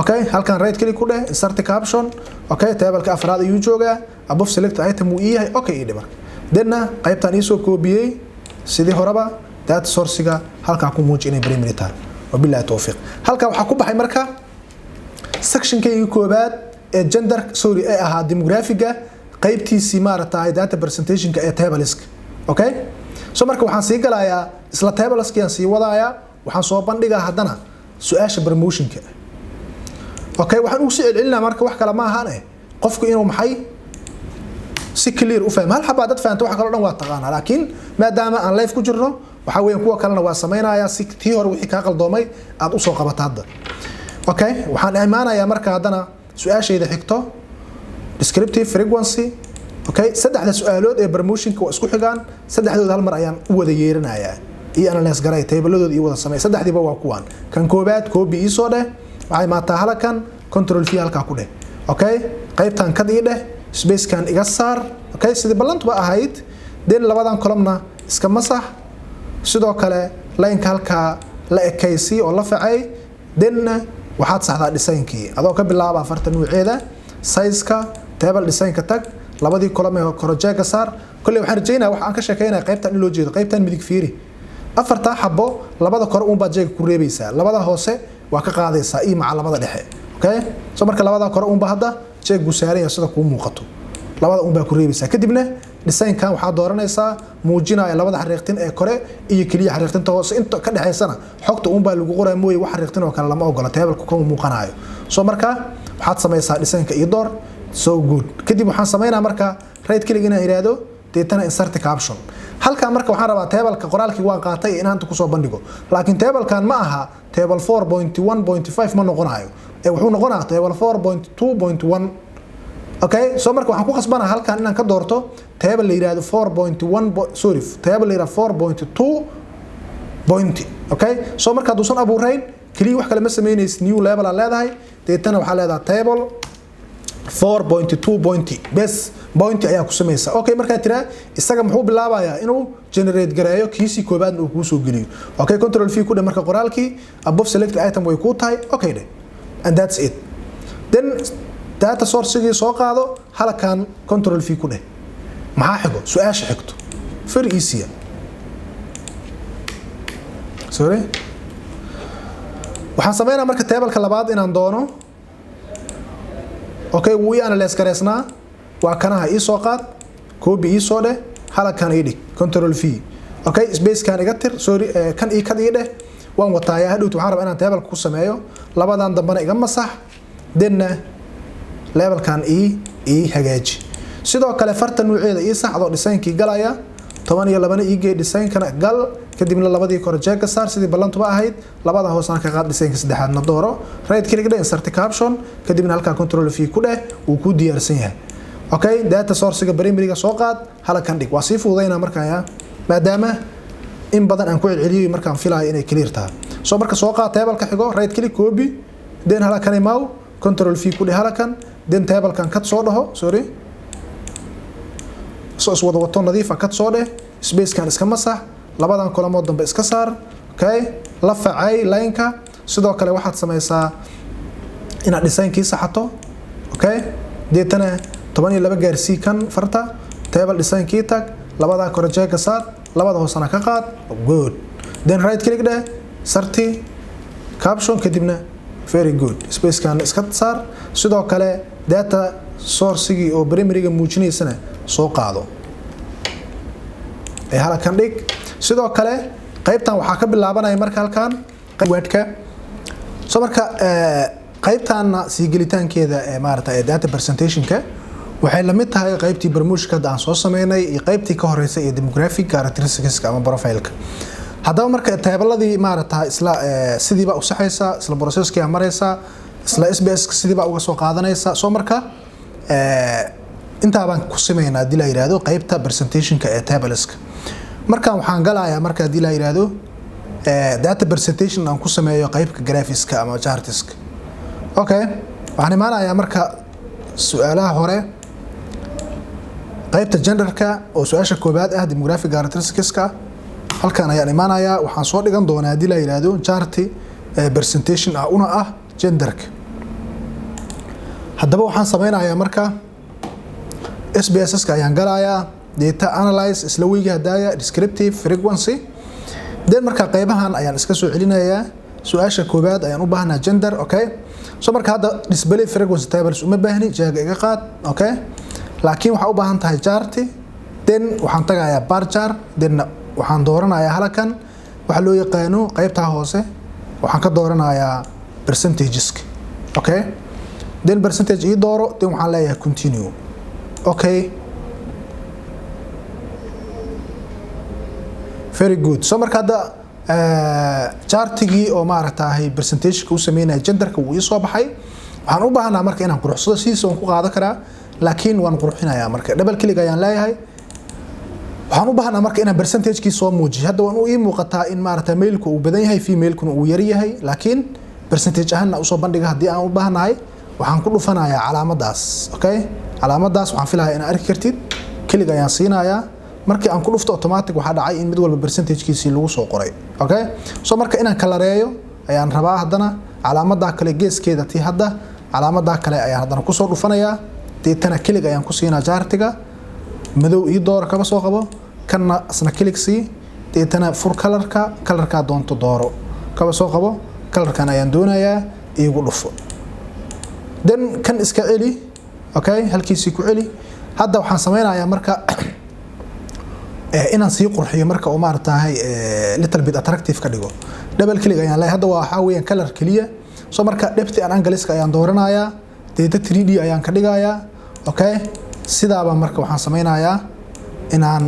okay halkan right click ku dheh insert caption okay table-ka afraad ayuu joogaa above select item uu yahay okay ii dhimar denna qaybtan ii soo koobiyay sidii horeba data source-ga halka ku muuji inay primary tahay wabillahi tawfiiq halka waxa ku baxay marka section-kayga koobaad ee gender sorry ee ahaa demographic-ga qaybtiisii maaragtay data presentation-ka ee table-iska okay so marka waxaan sii galayaa isla table-iska aan sii wadayaa waxaan soo bandhigaa hadana su'aasha promotion-ka okay waxaan u sii celcelinaa marka wax kale ma ahaan qofku inuu maxay si clear u fahmo hal xabaa dad fahanto wax kale dhan waa taqaanaa laakiin maadaama aan live ku jirno waxa weeyaan kuwa kalena waa sameynaya si tii hore wixii ka qaldoomay aad u soo qabato hadda okay waxaan imaanayaa marka hadana su'aashayda xigto descriptive frequency okay saddexda su'aalood ee promotion-ka waa isku xigaan saddexdood hal mar ayaan u wada yeeranayaa iyo analyze garay table-dooda iyo wada sameey saddexdiiba waa kuwan kan koobaad copy ii soo dheh waxay maataa halkan control v halka ku dheh okay qaybtan ka dhig dheh space kan iga saar okay sidii ballantuba ahayd den labadan column-na iska masax sidoo kale line-ka halka la ekaysi oo la facay denna waxaad saxdaa design-kii adoo ka bilaaba afartan nuuceeda size-ka table design-ka tag labadii column ee korojeega saar kulli waxaan rajaynayaa wax aan ka sheekaynayaa qaybtan in loo jeedo qaybtan midig fiiri afarta xabo labada kor uun baa jeega ku reebaysaa labada hoose waa ka qaadaysaa iyo maca labada dhexe okay soo marka labada kor uun baa hadda jeeg gu saaran yahay sida ku muuqato labada uun baa ku reebaysaa kadibna design-kan waxaa dooranaysaa muujinaya labada xariiqtin ee kore iyo kaliya xariiqtinta hoose inta ka dhaxaysana xogta uun baa lagu qoraa mooyay wax xariiqtin oo kale lama ogola table-ku kuma muuqanayo soo marka waxaad samaysaa design-ka iyo door so good kadib waxaan sameynaa marka right click inaan iraado deetana insert caption halka marka waxaan rabaa table-ka qoraalkii waan qaatay in aan ku soo bandhigo laakiin table-kan ma aha table 4.1.5 ma noqonayo ee wuxuu noqonaa table 4.2.1 okay soo marka waxaan ku qasbanaa halkan inaan ka doorto table la yiraahdo 4.1 sorry table la yiraahdo 4.2 point okay soo marka duusan abuurayn kaliya wax kale ma sameynaysid new level aan leedahay deetana waxa leedahay table 4.2 point bes point ayaa ku sameeysa okay marka tira isaga muxuu bilaabayaa inuu generate gareeyo kiisi koobaad uu ku soo geliyo okay control v ku marka qoraalkii above select item way ku tahay okay and that's it then data source-gii soo qaado halkan control v ku dheh maxaa xigo su'aasha xigto very easy sorry waxaan sameynaa marka table-ka labaad inaan doono okay wuu analyze gareysnaa waa kanaha ii soo qaad copy ii soo dheh halkan ii dhig control v okay space kan iga tir sorry kan ii ka dhig waan wataaya hadhow waxaan rabaa inaan table ku sameeyo labadan dambana iga masax denna level kan ii hagaaji sidoo kale farta nuuceeda ii saxdo design-kii galaya 12 ii gee design-kana gal kadibna labadii kor jeega saar sidii ballantuba ahayd labada hoosana ka qaad design-ka saddexaadna dooro right click dhe insert caption kadibna halka control v ku dheh uu ku diyaarsan yahay okay data source-ga primary-ga soo qaad halkan dhig waa si fududeynaa markaa maadaama in badan aan ku celceliyo markaan filayo inay clear tahay soo marka soo qaad table-ka xigo right click copy then halkan imaw control v ku dheh halkan then table-kan cut soo dhaho sorry soo wada wato nadiif ah cut soo dheh space kan iska masax labadan kolamood dambe iska saar okay la facay line-ka sidoo kale waxaad sameeysaa inaad design-kii saxato okay deetana 12 gaarsii kan farta table design-kii tag labada kor jeega saar labada hoosana ka qaad good then right click dheh sarti caption kadibna very good space kan iska saar sidoo kale data source-gii oo primary-ga muujinaysana soo qaado ee halkan dhig sidoo kale qaybtan waxa ka bilaabanaya marka halkan wordka soo marka qaybtan si gelitaankeeda ee maarta ee data presentation-ka waxay la mid tahay qaybtii barnaamijka aan soo sameynay iyo qaybtii ka horeysay ee demographic characteristics ama profile-ka haddaba marka table-ladii maarta isla sidiiba u saxaysa isla process-kii maraysa isla SBS sidiiba uga soo qaadanaysa soo marka inta baan ku sameeynaa dila yiraahdo qaybta presentation-ka ee tables-ka marka waxaan galayaa marka dila yiraahdo data presentation aan ku sameeyo qaybka graphics-ka ama charts-ka okay waxaan imaanayaa marka su'aalaha hore qaybta gender-ka oo su'aasha koobaad ah demographic characteristics-ka halkan ayaan imaanayaa waxaan soo dhigan doonaa dila yiraahdo chart presentation ah una ah gender-ka haddaba waxaan sameynayaa marka SPSS-ka ayaan galayaa data analyze isla weyga hadaya descriptive frequency then marka qaybahan ayaan iska soo celinayaa su'aasha koobaad ayaan u baahnaa gender okay soo marka hadda display frequency tables uma baahni jaaga iga qaad okay laakiin waxa u baahan tahay chart then waxaan tagayaa bar chart then waxaan dooranayaa halkan waxa loo yaqaano qaybta hoose waxaan ka dooranayaa percentages okay then percentage ii dooro then waxaan leeyahay continue okay very good so marka hadda chartigii oo maaragtay presentation-ka u sameynaya gender-ka uu ii soo baxay waxaan u baahnaa marka inaan quruxsado sidiisa aan ku qaadan karaa laakiin waan qurxinayaa marka double click ayaan leeyahay waxaan u baahnaa marka inaan percentage-kii soo muujiyo hadda waan u ii muuqataa in maaragtay male-ku uu badan yahay female-kuna uu yar yahay laakiin percentage ahaan u soo bandhiga haddii aan u baahnahay waxaan ku dhufanayaa calaamadaas okay calaamadaas waxaan filayaa in arki kartid click ayaan siinayaa markii aan ku dhufto automatic waxa dhacay in mid walba percentage-kiisi lagu soo qoray okay so marka inaan kalareeyo ayaan rabaa hadana calaamada kale geeskeeda tii hadda calaamada kale ayaan hadana ku soo dhufanayaa deetana click ayaan ku siinaa chartiga madow ii door kaba soo qabo kana asna click si deetana fur colorka doonto dooro kaba soo qabo colorkan ayaan doonayaa iigu dhufo then kan iska celi okay halkiisi ku celi hadda waxaan sameynayaa marka inaan sii qurxiyo marka oo maartahay little bit attractive ka dhigo double click ayaan leeyahay hadda waxa weeyaan color kaliya soo marka depth and angle-ka ayaan dooranayaa data 3D ayaan ka dhigayaa okay sidaaba marka waxaan sameynayaa inaan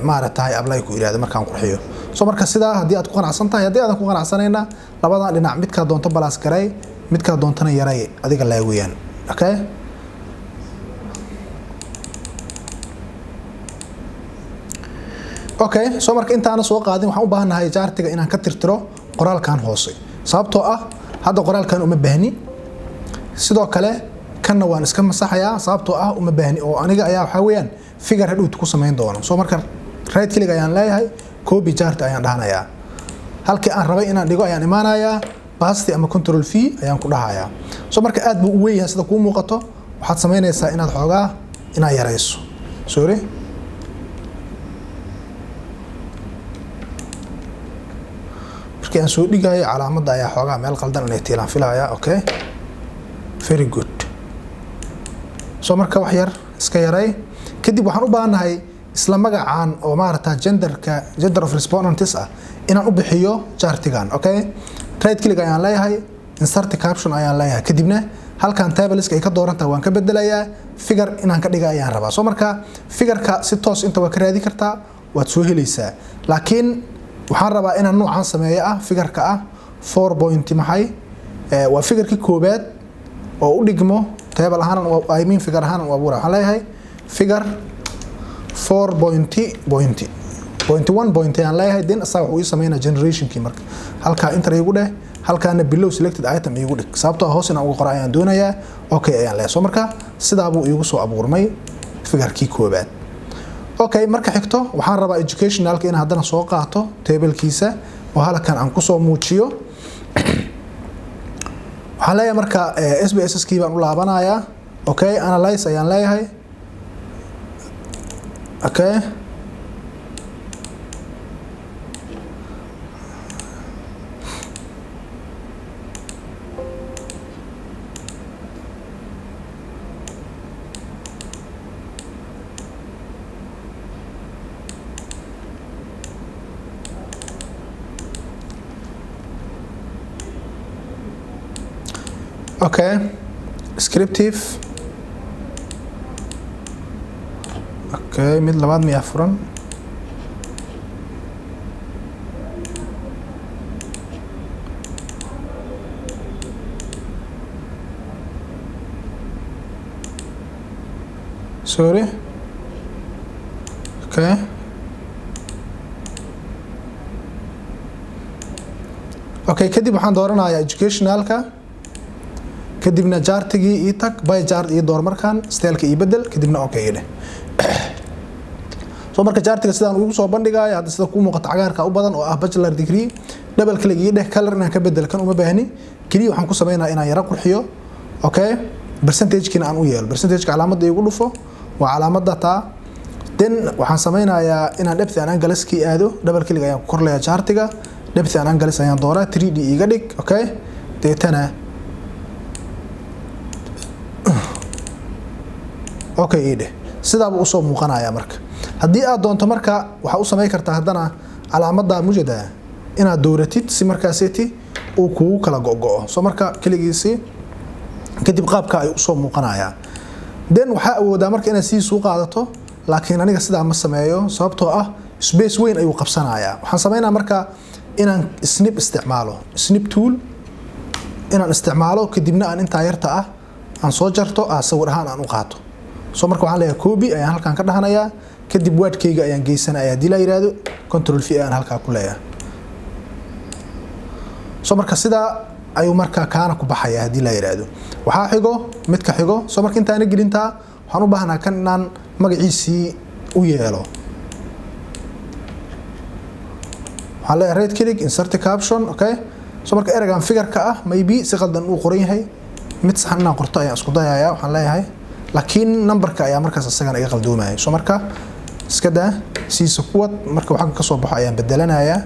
maartahay apply ku iraado markaan qurxiyo soo marka sidaa hadii aad ku qanacsan tahay hadii aadan ku qanacsanayna labadan dhinac midka doonto balance garay midka doontana yaray adiga la weeyaan okay okay soo marka intaana soo qaadin waxaan u baahanahay chartiga inaan ka tirtiro qoraalkan hoose sababtoo ah hadda qoraalkan uma baahni sidoo kale kanna waan iska masaxayaa sababtoo ah uma baahni oo aniga ayaa waxa weeyaan figure hadhow ku sameyn doono soo marka right click ayaan leeyahay copy chart ayaan dhahanayaa halkii aan rabay inaan dhigo ayaan imaanayaa paste ama control v ayaan ku dhahayaa soo marka aad buu u weyn yahay sida ku muuqato waxaad sameynaysaa inaad xoogaa inaad yareyso sorry markii aan soo dhigayo calaamada ayaa xoogaa meel qaldan inay tiilaan filayaa okay very good soo marka wax yar iska yaray kadib waxaan u baahanahay isla magacaan oo maarata gender of respondents ah inaan u bixiyo chartigan okay right click ayaan leeyahay insert caption ayaan leeyahay kadibna halkan tableska ay ka doorantaa waan ka bedelayaa figure inaan ka dhiga ayaan rabaa soo marka figureka si toos inta waa ka raadi kartaa waad soo helaysaa laakiin waxaan rabaa inaan noocan sameeyo ah figureka ah 4 point maxay waa figureki koobaad oo u dhigmo table ahaan I mean figure ahaan waa buura waxaan leeyahay figure 4.1 ayaan leeyahay then asaga wuxuu ii sameynaa generationkii marka halkaa enter igu dheh halkaana below selected item igu dhig sababtoo ah hoos inaan uga qoro ayaan doonayaa okay ayaan leeyahay soo marka sidaa buu iigu soo abuurmay figurkii koobaad okay marka xigto waxaan rabaa educationalka in haddana soo qaato tablekiisa oo halkan aan ku soo muujiyo waxaan leeyahay marka SPSS kii baan u laabanayaa okay analyze ayaan leeyahay okay okay descriptive okay mid labaad miyaa furan sorry okay okay kadib waxaan dooranayaa educationalka kadibna chartigii ii tag by chart iyo door markaan styleka ii bedel kadibna okay idhe soo marka chartiga sidaan ugu soo bandhigayo hadda sida ku muuqata cagaarka u badan oo ah bachelor degree double click ii dheh color inaan ka bedel kan uma baahni kaliya waxaan ku sameynayaa inaan yara qurxiyo okay percentage-kina aan u yeelo percentage-ka calaamadda igu dhufo waa calaamadda taa then waxaan sameynayaa inaan depth and angle-kii aado double click ayaan ku korleeyaa chartiga depth and angle ayaan dooraa 3D iga dhig okay deetana okay ide sidaa buu soo muuqanayaa marka haddii aad doonto marka waxa u sameey kartaa haddana calaamadda mujada inaad dooratid si markaasiti uu kugu kala go'go'o soo marka kaligiisi kadib qaabka ay u soo muuqanayaa then waxa awoodaa marka inaad sii soo qaadato laakiin aniga sidaa ma sameeyo sababtoo ah space weyn ayuu qabsanayaa waxaan sameynaa marka inaan snip isticmaalo snip tool inaan isticmaalo kadibna aan inta yarta ah aan soo jarto sawir ahaan aan u qaato soo marka waxaan leeyahay copy ayaan halkan ka dhaxanayaa kadib wordkayga ayaan geysanayaa hadii la yiraahdo control v ayaan halka ku leeyahay soo marka sida ayuu marka kaana ku baxaya hadii la yiraahdo waxa xigo mid ka xigo soo marka intaan gelinta waxaan u baahnaa kan inaan magaciisii u yeelo waxaan leeyahay right click insert caption okay soo marka eragan figure-ka ah maybe si qaldan uu qoran yahay mid saxan inaan qorto ayaan isku dayayaa waxaan leeyahay laakiin numberka ayaa markaas asagana iga qaldoomay soo marka iska daa siisa kuwad marka waxa ka soo baxo ayaan bedelanayaa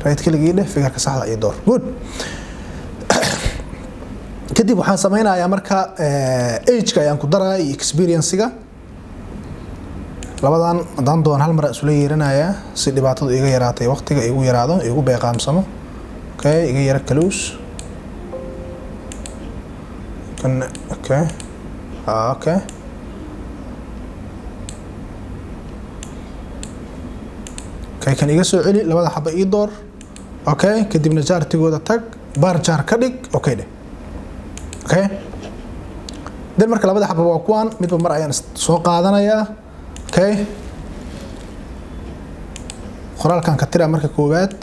right click ii dheh figureka saxda iyo door good kadib waxaan sameynayaa marka age-ka ayaan ku darayaa iyo experience-ga labadan hadaan doon hal mar isla yeeranayaa si dhibaatadu iga yaraatay waqtiga igu yaraado igu beeqaamsamo okay iga yara close kan okay okay kan iga soo celi labada xaba ii door okay kadibna chartigooda tag bar chart ka dhig okay de okay dan marka labada xaba waa kuwan midba mar ayaan soo qaadanayaa okay qoraalkan ka tira marka koobaad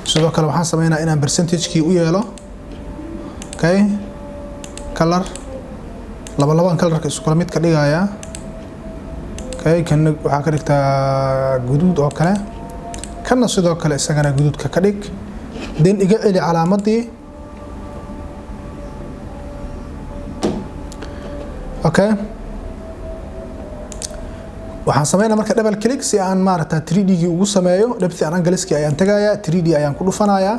sidoo kale waxaan sameynaa inaan percentage-kii u yeelo okay color laban colorka isku kala mid ka dhigaya okay kan waxa ka dhigtaa guduud oo kale kana sidoo kale isagana guduudka ka dhig then iga celi calaamadii okay waxaan sameynaa marka double click si aan maarata 3D-gi ugu sameeyo depth and angle-kii ayaan tagayaa 3D ayaan ku dhufanayaa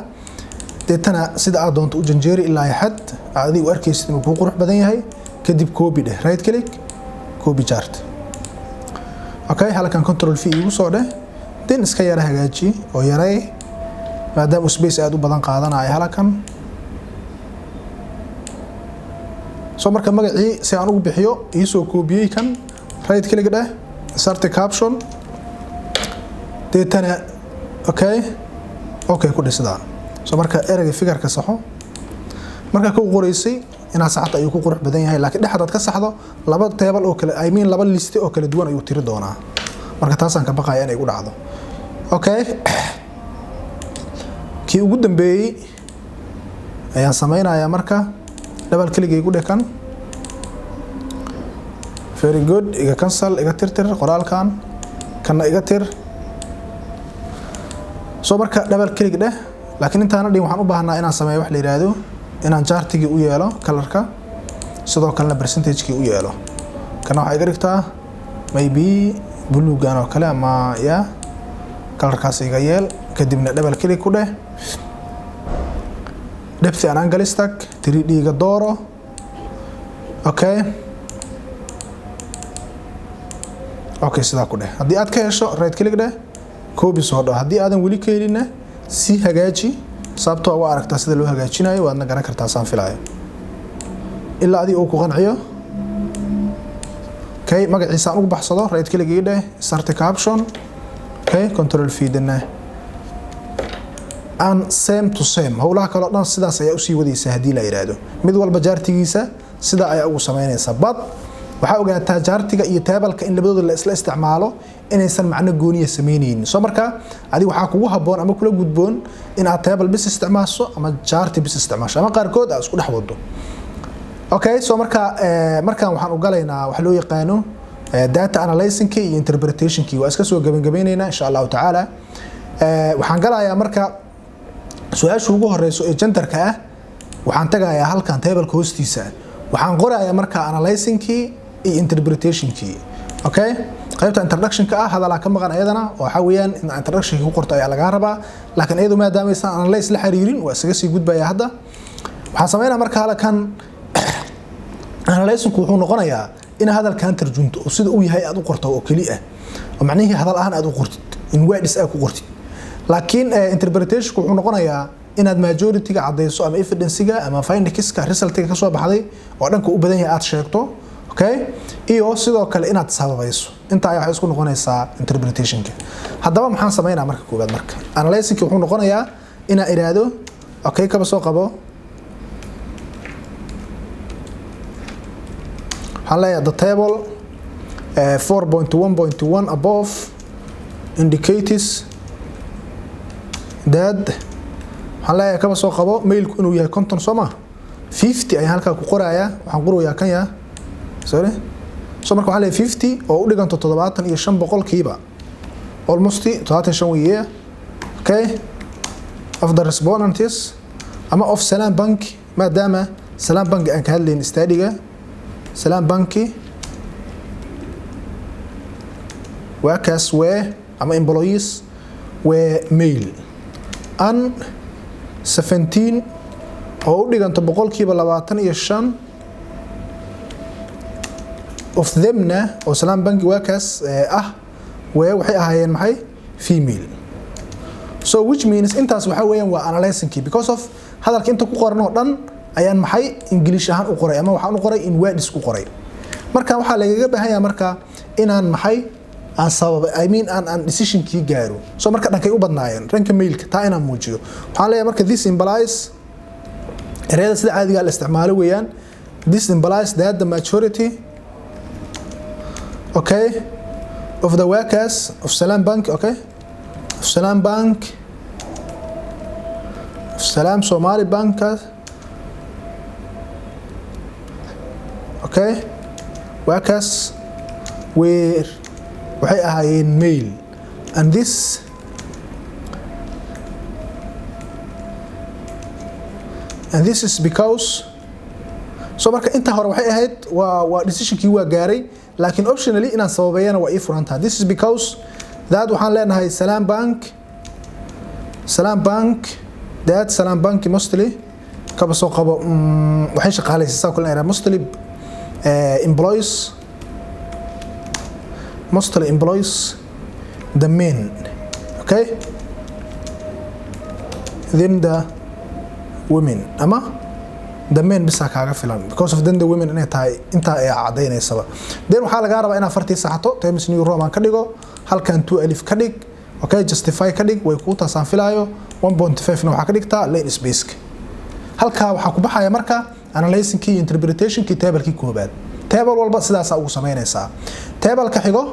deetana sida aad doonto u janjeeri ilaa xad aadi u arkaysid inuu ku qurux badan yahay kadib copy dheh right click copy chart okay halkan control v igu soo dheh din iska yara hagaaji oo yaray maadaama space aad u badan qaadanayo halkan soo marka magacii si aan ugu bixiyo ii soo koobiyay kan right click dheh insert caption deetana okay ku dhisada soo marka erayga figure-ka saxo marka ku qoraysay ina saxda ayuu ku qurux badan yahay laakiin dhaxdaad ka saxdo laba table oo kale I mean laba list oo kala duwan ayuu tiri doonaa marka taas aan ka baqayaa inay ugu dhacdo okay kii ugu dambeeyay ayaan sameynayaa marka double click igu dhekan very good iga cancel iga tirtir qoraalkan kana iga tir soo marka double click dheh laakiin intaana dhin waxaan u baahnaa inaan sameeyo wax la yiraahdo inaan chartigi u yeelo colorka sidoo kalena percentage-ki u yeelo kana waxa iga dhigtaa maybe blue gan oo kale ama ya colorkaas iga yeel kadibna double click ku dheh depth and angle stack 3D ga dooro okay sidaa ku dheh haddii aad ka hesho right click dheh copy soo dhaw haddii aadan weli ka helina si hagaaji sababtoo waa aragtaa sida loo hagaajinayo waadna garan kartaa saan filaayo ilaa adii uu ku qanciyo okay magaciisa aan ugu baxsado right click ii dheh insert caption okay control v dana aan same to same howlaha kale oo dhan sidaas ayaa u sii wadaysaa hadii la yiraahdo mid walba jaartigiisa sida ayaa ugu sameynaysa bad waxa ogaataa jaartiga iyo table-ka in labadooda la isla isticmaalo inaysan macno gooniya sameeyeen soo marka adiga waxa kugu haboon ama kula gudboon in aad table bis isticmaasho ama jaarti bis isticmaasho ama qaarkood aad isku dhaxwado okay soo marka markaan waxaan u galaynaa wax loo yaqaano data analyzing iyo interpretation waa iska soo gabagabeynayna insha Allah taala waxaan galayaa marka su'aasha ugu horeyso ee genderka ah waxaan tagayaa halkan table hoostiisa waxaan qorayaa marka analyzing iyo interpretation okay qaybta introduction ka ah hadalka ka maqan ayadana waxa weeyaan in introduction ku qorto ayaa laga rabaa laakiin iyadu maadaama aysan analyze la xiriirin waa isaga sii gudbaya hadda waxaan sameeynaa marka halkan analyzing wuxuu noqonayaa in hadalkan tarjunto oo sida uu yahay aad u qorto oo kali ah oo macnaheedu hadal ahaan aad u qortid in words aad ku qortid laakiin interpretation wuxuu noqonayaa inaad majority-ga cadeyso ama evidence-ga ama findings-ka result-ga ka soo baxday oo dhanka u badan yahay aad sheegto okay iyo sidoo kale inaad sababayso inta ay wax isku noqonaysaa interpretation-ka haddaba maxaan sameeynaa marka koobaad marka analyzing wuxuu noqonayaa ina iraado okay kaba soo qabo halaya the table 4.1.1 above indicates that halaya kaba soo qabo mailku inuu yahay content soma 50 ay halka ku qoraya waxaan qorayaa kan ya sorry soo marka waxaan leeyahay 50 oo u dhiganto 75% almost 75 weeye okay of the respondents ama of Salam Bank maadaama Salam Bank aan ka hadlayn study-ga Salam Bank workers were ama employees were male and 17 oo u dhiganto 25% of them na oo Salam Bank workers waxay ahaayeen maxay female so which means intaas waxa weeyaan waa analyzing because of hadalka inta ku qoran oo dhan ayaan maxay English ahaan u qoray ama waxaan u qoray in words ku qoray marka waxa laga baahan yahay marka inaan maxay aan sabab I mean aan decision ki gaaro so marka dhankay u badnaayeen ranka mailka taa inaan muujiyo waxaan leeyahay marka this implies ereyada sida caadiga la isticmaalo weeyaan this implies that the majority okay of the workers of Salam Bank okay of Salam Bank of Salam Somali Bank okay workers were waxay ahaayeen male and this is because so marka inta hore waxay ahayd waa decision-kii waa gaaray laakiin optionally inaan sababayana waa ii furantaa this is because that waxaan leenahay Salam Bank that Salam Bank mostly kaba soo qabo waxay shaqaaleysiisaa kulana mostly employs the men, okay, then the women ama the men bisa kaaga filan because of then the women inay tahay inta ay cadeynaysa then waxa laga rabaa inaad fartii saxato times new roman ka dhigo halkan 2 alif ka dhig, okay, justify ka dhig way ku taasaan filayo 1.5 na waxa ka dhigtaa line space halka waxa ku baxaya marka analyzing key interpretation key table kii koobaad table walba sidaas ugu sameeynaysa table ka xigo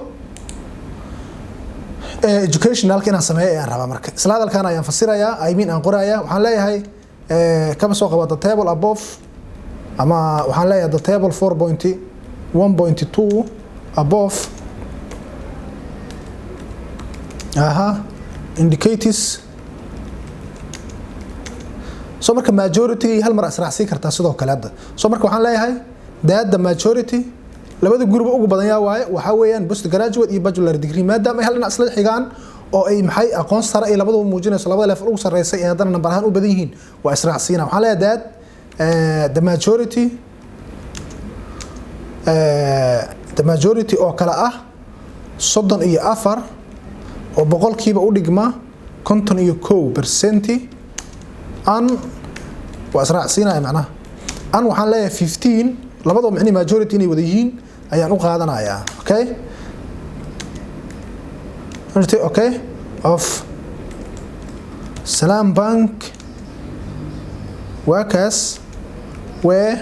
educational kina sameeyay aan raba marka isla hadalkan ayaan fasiraya I mean aan qoraya waxaan leeyahay kama soo qabata table above ama waxaan leeyahay the table 4.1.2 above indicators so marka majority hal mar asraacsi kartaa sidoo kale hadda so marka waxaan leeyahay that the majority labada group ugu badan yaa waaye waxa weeyaan postgraduate iyo bachelor degree maadaama ay hal dhinac isla xigaan oo ay maxay aqoon sare ay labadaba muujinayso labada level ugu sareeyay ee hadana number ahaan u badan yihiin waa israacsiina waxaan leeyahay that the majority oo kala ah 34 oo boqolkiiba u dhigma 51% an waa israacsiina macnaha an waxaan leeyahay 15 labadaba macni majority inay wada yihiin ayaan u qaadanayaa, okay, okay, of Salam Bank workers where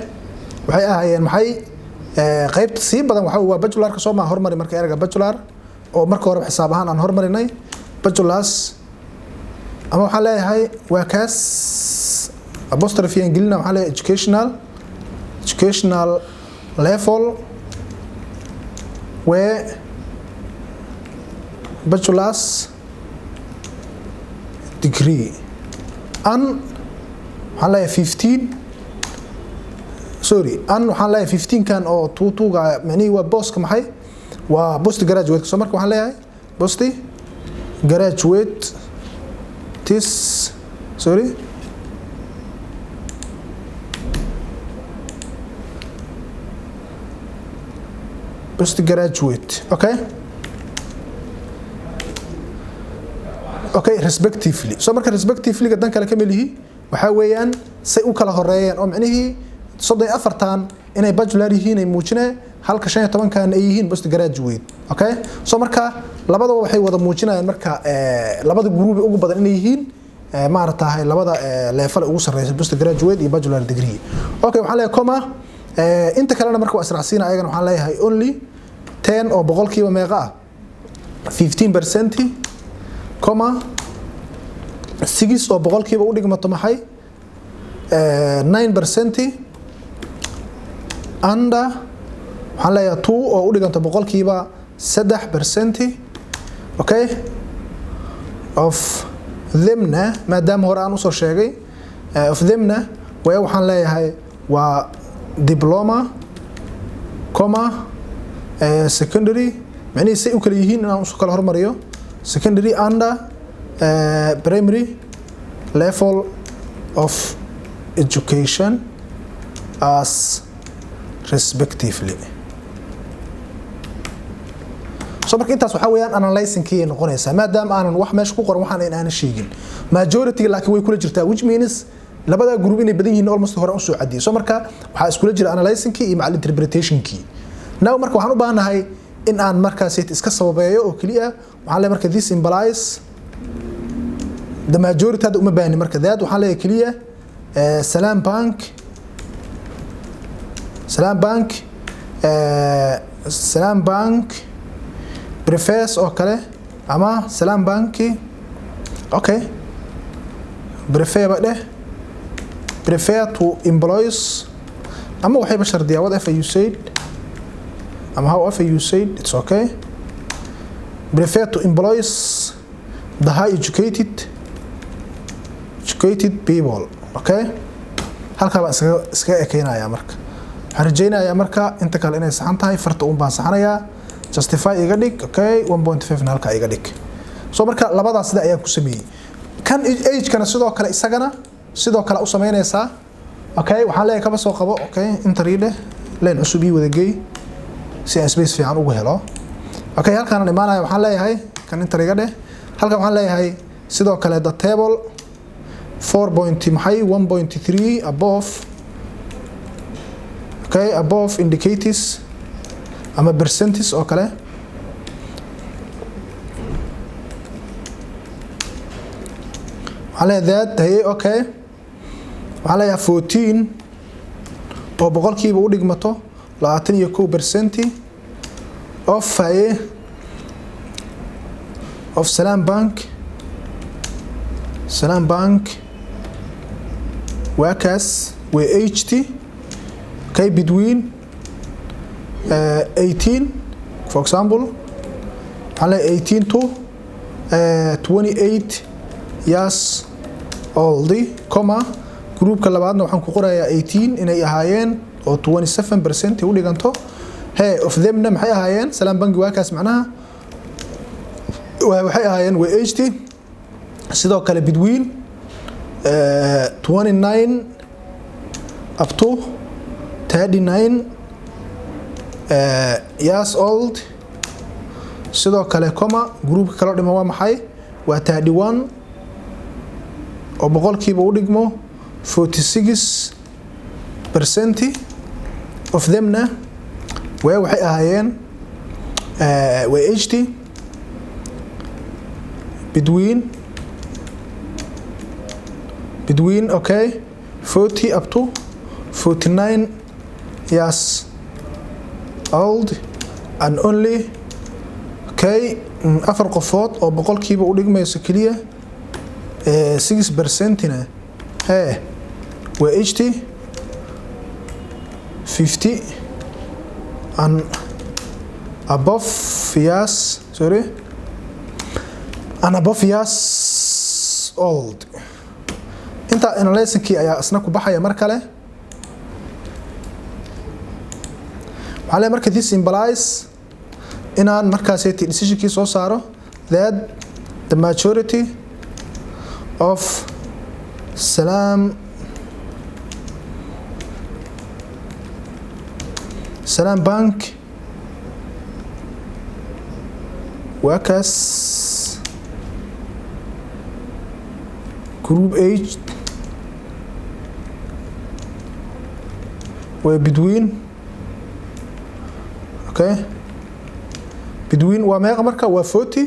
waxay ahaayeen maxay qaybta si badan waxa waa bachelor ka soo ma hormari marka erga bachelor oo marka hore xisaab ahaan aan hormarinay bachelors ama waxa leeyahay workers apostrophe ingilina waxa leeyahay educational level where bachelor's degree an waxaan leeyahay 15 kan oo 22 ga macni waa booska maxay waa post graduate so marka waxaan leeyahay post graduate okay respectively so marka respectively gadan kala kamilihi waxa weeyaan say u kala horeeyeen oo macnaheedu 34 inay bachelor yihiin ay muujinay halka 15 kan ay yihiin post graduate, okay, so marka labadaba waxay wada muujinayaan marka labada group ugu badan inay yihiin maartahay labada level ugu sareeyay post graduate iyo bachelor degree, okay, waxaan leeyahay comma inta kalena marka waa israacsiina ayagana waxaan leeyahay only 10 oo boqolkiiba meeqa ah 15% comma 6 oo boqolkiiba u dhigmato maxay 9% under waxaan leeyahay 2 oo u dhiganto boqolkiiba 3%, okay, of themna maadaama hore aan u soo sheegay of themna waxaan leeyahay waa diploma comma secondary macni say u kala yihiin inaan u kala hormariyo secondary under primary level of education as respectively. So marka intaas waxa weeyaan analyzing kii noqonaysa maadaama aanan wax meesha ku qoran waxaan aan sheegin majority laakiin way kula jirtaa which means labada group inay badan yihiin almost hore u soo cadiyay so marka waxa isku jira analyzing kii iyo macal interpretation kii now marka waxaan u baahanahay in aan markaas iska sababeeyo oo kaliya waxaan leeyahay marka this implies the majority hada uma baahni marka that waxaan leeyahay kaliya Salam Bank prefers oo kale ama Salam Bank, okay, prefer to employees ama waxay bashardiyaa whatever you said ama however you said it's okay, prefer to employees the high educated people, okay, halka baan iska ekeynaya marka waxaan rajaynayaa marka inta kale inay saxan tahay farta uun baan saxanayaa justify iga dhig, okay, 1.5 halka iga dhig so marka labadaas sida ayaan ku sameeyay kan age kana sidoo kale isagana sidoo kale u sameynaysaa okay waxaan leeyahay kaba soo qabo okay inta riide leen cusub ii wada geey si aan space fiican ugu helo okay halkaan imaanaya waxaan leeyahay kan inta riga dheh halkaan waxaan leeyahay sidoo kale the table 4.1.3 above okay above indicators ama percentage oo kale على ذات هي اوكي وعلى 14 oo boqolkiiba u dhigmato 22% of هي of Salam Bank وكاس وHT okay between 18 for example على 18 to 28 years old comma groupka labaadna waxaan ku qorayaa 18 inay ahaayeen oo 27% u dhiganto hey of them maxay ahaayeen Salam Bank waakaas macnaha waxay ahaayeen WHT sidoo kale between 29 up to 39 years old sidoo kale comma groupka kala dhimo waa maxay waa 31 oo boqolkiiba u dhigmo 46% of themna waxay ahaayeen WHT between okay 40 up to 49 years old and only okay afar qofood oo boqolkiiba u dhigmayso kaliya 6% ina hey WHT 50 and above years old inta analysis-kii ayaa asna ku baxaya mar kale waxaa marka this implies inaan markaas ay decision-kii soo saaro that the majority of Salam Bank workers group age were between okay between waa meeqa marka waa 40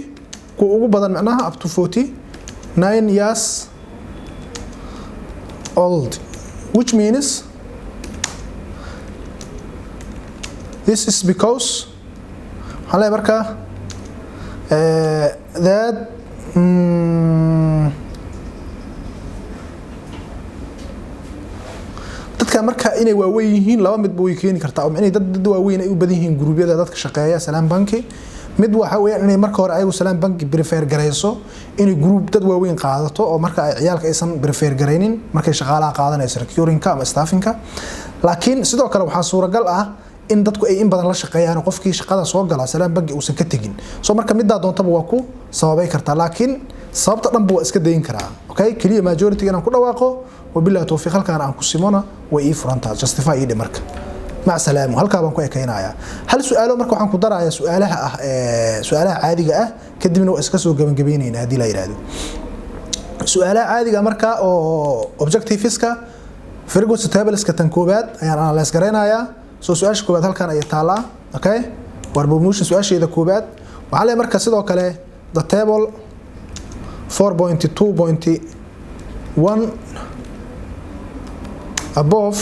ku ugu badan macnaha up to 49 years old which means this is because halay marka that dadka marka inay waaweyn yihiin laba mid buu keeni kartaa oo inay dad waaweyn ay u badan yihiin gruubyada dadka shaqeeya Salam Bank mid waxa weeyaan inay marka hore ayagu Salam Bank prefer gareyso inay group dad waaweyn qaadato oo marka ay ciyaalka aysan prefer gareynin markay shaqaalaha qaadanayso recruiting-ka ama staffing-ka laakiin sidoo kale waxa suuragal ah in dadku ay in badan la shaqeeyaan qofkii shaqada soo gala Salam Bank uusan ka tagin soo marka midda doontaba waa ku sababay kartaa laakiin sababta dhanba waa iska deyn karaa okay kaliya majority inaan ku dhawaaqo wabillahi tawfiiq halkaan aan ku simona way ii furantaa justify ii marka مع سلامه halka baan ku ekeynaya hal su'aalo marka waxaan ku darayaa su'aalaha caadiga ah kadibna waa iska soo gabagabeynayna hadii la yiraahdo su'aalaha caadiga marka oo objectives-ka Fergus tables-ka tan koobaad ayaan analyze gareynayaa soo su'aasha koobaad halkaan ay taalaa okay war promotion su'aasheeda koobaad waxa la marka sidoo kale the table 4.2.1 above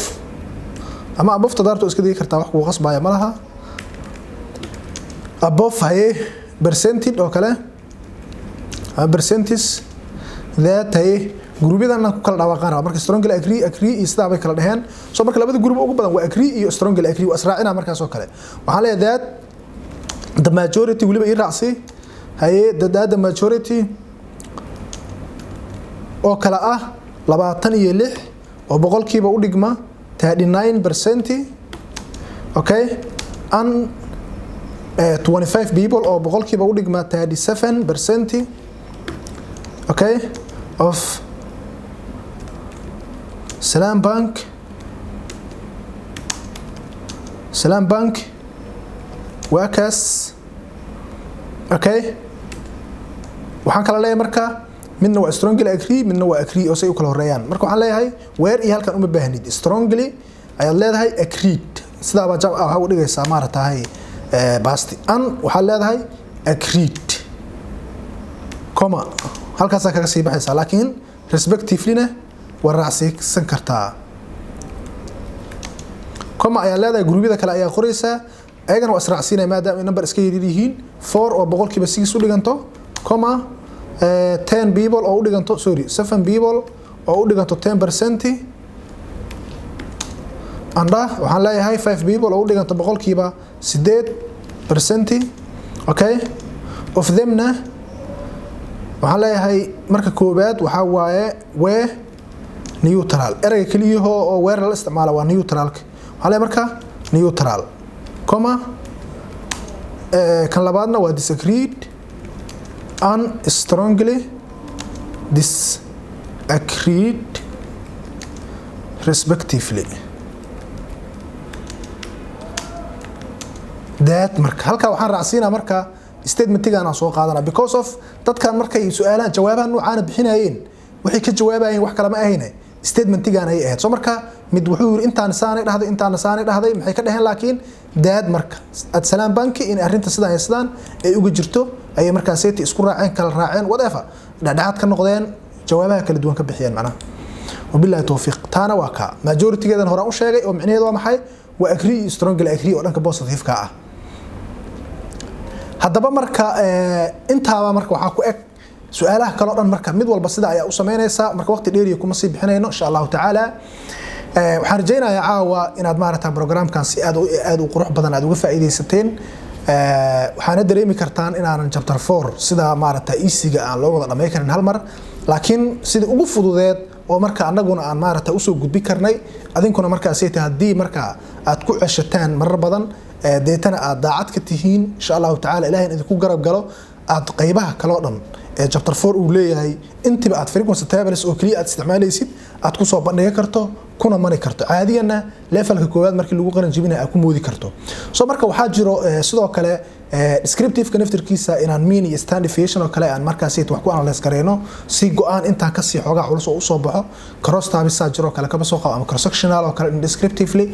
ama above tadarto iska dhigi kartaa wax ku qasbaya malaha above hay percentage oo kale percentage that hay gruubyada ku kala dhawaaqaan marka strongly agree iyo sida bay kala dhaheen soo marka labada gruub ugu badan waa agree iyo strongly agree waa israacina markaas oo kale waxa la leeyahay the majority waliba ii raacsi hay the majority oo kala ah 26 oo boqolkiiba u dhigma 39% okay and 25 people or boqolkiiba u dhigma 37% okay of Salam Bank وكاس اوكي waxaan kala leeyahay marka midna waa strongly agree midna waa agree oo say u kala horeeyaan marka waxaan leeyahay where iyo halkan uma baahnid strongly ayaad leedahay agreed sida ba jab waxa u dhigaysaa maaratahay basti an waxaan leedahay agreed comma halkaas kaga sii baxaysa laakiin respectively waa raacsan kartaa comma ayaa leedahay gruubyada kale ayaa qoraysaa ayagana waa israacsiinay maadaama number iska yihiin 4 oo boqolkiiba 6 u dhiganto comma 10 people oo u dhiganto 7 people oo u dhiganto 10% anda waxaan leeyahay 5 people oo u dhiganto boqolkiiba 8% okay of themna waxaan leeyahay marka koobaad waxa waaye where neutral erayga kaliya oo where la isticmaalo waa neutralka waxaan leeyahay marka neutral comma kan labaadna waa disagreed and strongly disagreed respectively that marka halka waxaan raacsiinaa marka statementigaana soo qaadana because of dadkan markay su'aalaha jawaabaha noocan bixinayeen waxay ka jawaabayeen wax kale ma ahayne statementigan ay ahayd soo marka mid wuxuu yiri intaan saanay dhahday maxay ka dhahan laakiin daad marka ad Salam Bank in arinta sidaan ay uga jirto ay marka seeti isku raaceen kala raaceen whatever dhadhaad ka noqdeen jawaabaha kala duwan ka bixiyeen macna wabillahi tawfiiq taana waa ka majority-geedan hore u sheegay oo micnaheedu waa maxay waa agree strongly agree oo dhanka positive ka ah haddaba marka intaaba marka waxa ku eg su'aalaha kale oo dhan marka mid walba sida ayaa u sameynaysa marka waqti dheer iyo kuma sii bixinayno insha Allah ta'ala waxaan rajaynayaa caawa inaad maaragtaa programkan si aad u qurux badan aad uga faa'iideysateen waxaana dareemi kartaan inaanan chapter 4 sida maaragtaa easy-ga aan loo wada dhamay karin hal mar laakiin sida ugu fududeed oo marka anaguna aan maaragtaa usoo gudbi karnay adinkuna markaa seeta haddii marka aad ku ceshataan marar badan deetana aad daacad ka tihiin insha Allah ta'ala ilaahay idinku garab galo aad qaybaha kale oo dhan chapter 4 uu leeyahay intiba aad frequency tables oo kaliya aad isticmaalaysid aad ku soo bandhigi karto kuna mani karto caadiyana levelka koowaad markii lagu qaran jibina aad ku moodi karto soo marka waxa jiro sidoo kale descriptive connectorkiisa inaan mean iyo stand deviation oo kale aan markaas wax ku analyze gareeno si go'aan inta ka sii xogaa culus oo soo baxo cross tabisa jiro kale ka soo qabo ama cross sectional oo kale descriptively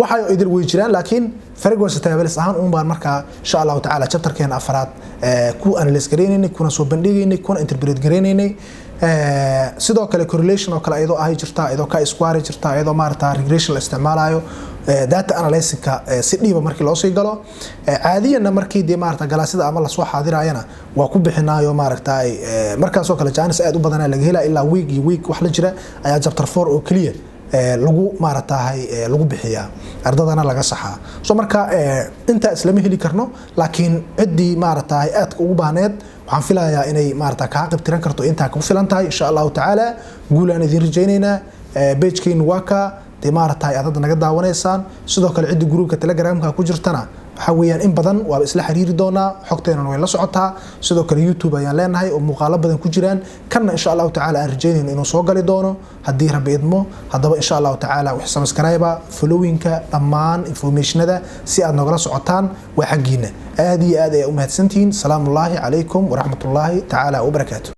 waxa ay idil way jiraan laakiin frequency tables ahaan uun baan marka insha Allah ta'ala chapterkeena afraad ku analyze gareynay kuna soo bandhigaynay kuna interpret gareynay sidoo kale correlation oo kale ayadoo ay jirtaa ayadoo ka square jirtaa ayadoo maarta regression la isticmaalayo data analysis-ka si dhiiba markii loo sii galo caadiyana markii de maarta galaasida ama la soo xaadirayana waa ku bixinaayo maarta markaas oo kale jaanis aad u badan laga helaa ilaa week wax la jira ayaa chapter 4 oo kaliya lagu maaratahay lagu bixiyaa ardadana laga saxaa soo marka inta islama heli karno laakiin cidii maaratahay aad ugu baaneed waxaan filayaa inay maarata ka qayb tiran karto inta ku filan tahay insha Allah ta'ala guulaan idin rajaynayna page-keen waka de maaratahay aad naga daawanaysaan sidoo kale cidii groupka Telegram-ka ku jirtana waxa weeyaan in badan waa isla xiriiri doonaa xogteena way la socotaa sidoo kale YouTube ayaan leenahay oo muuqaalo badan ku jiraan kana insha Allah ta'ala aan rajaynayno inuu soo gali doono hadii rabbi idmo hadaba insha Allah ta'ala wax subscribe following-ka dhammaan informationada si aad nagala socotaan waa xaqiina aad iyo aad ay u mahadsantiin salaamu alaykum wa rahmatullahi ta'ala wa barakatuh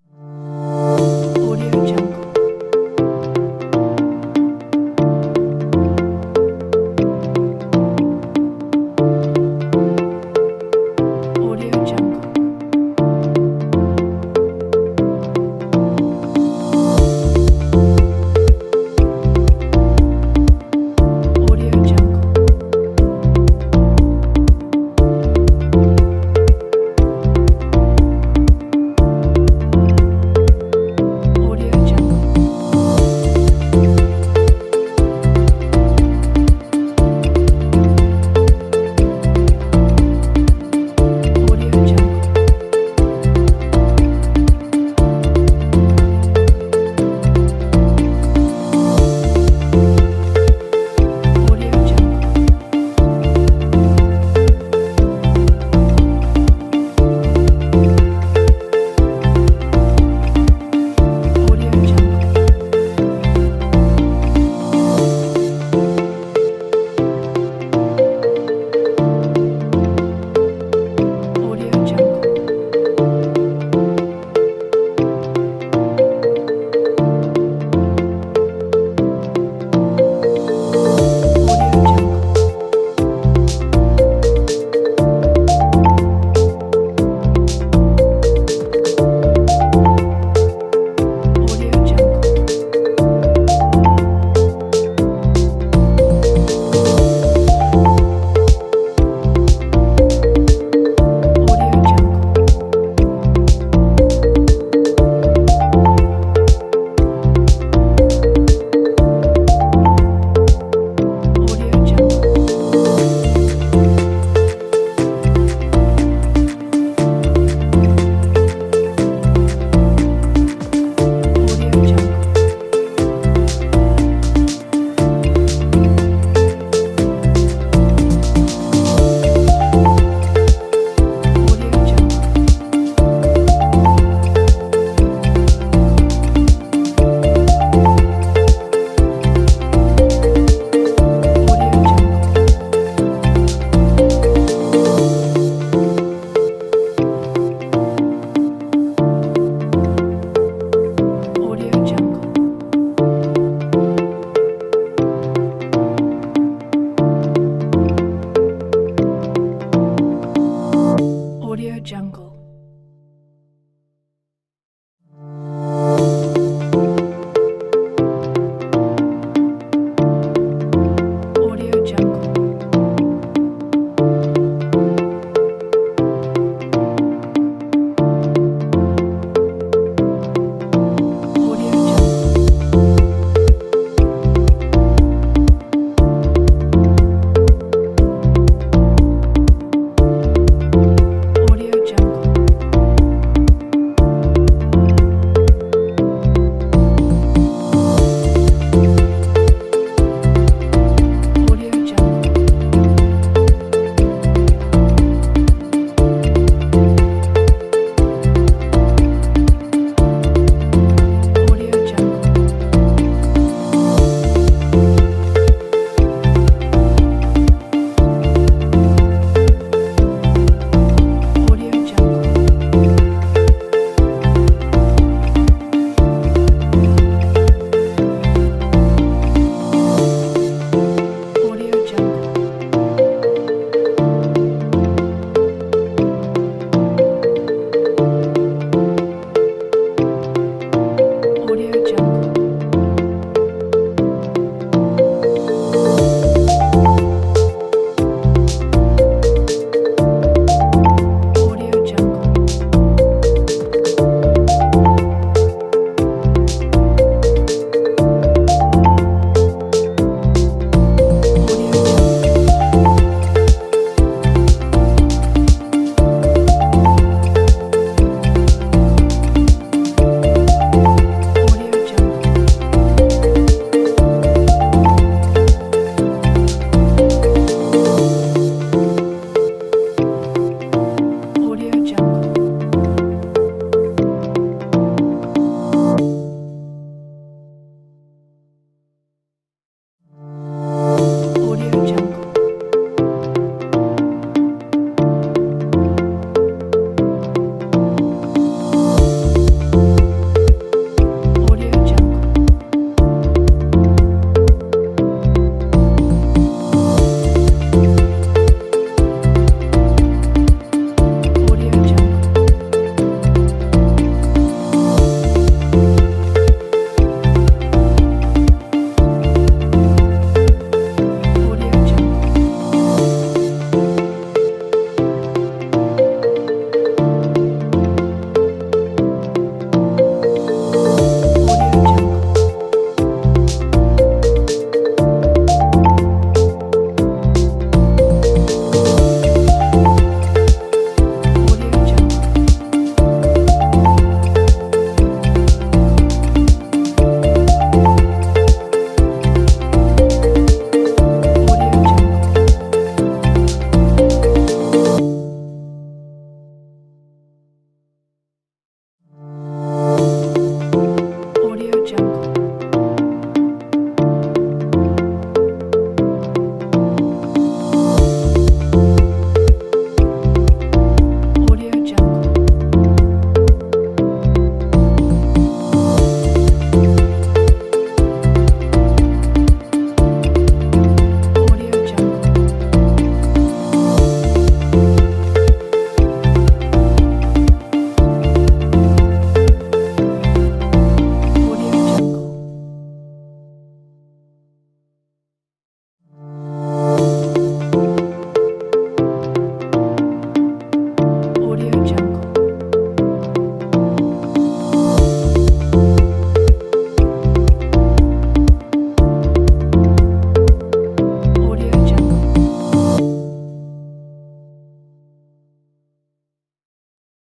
Audio Jungle.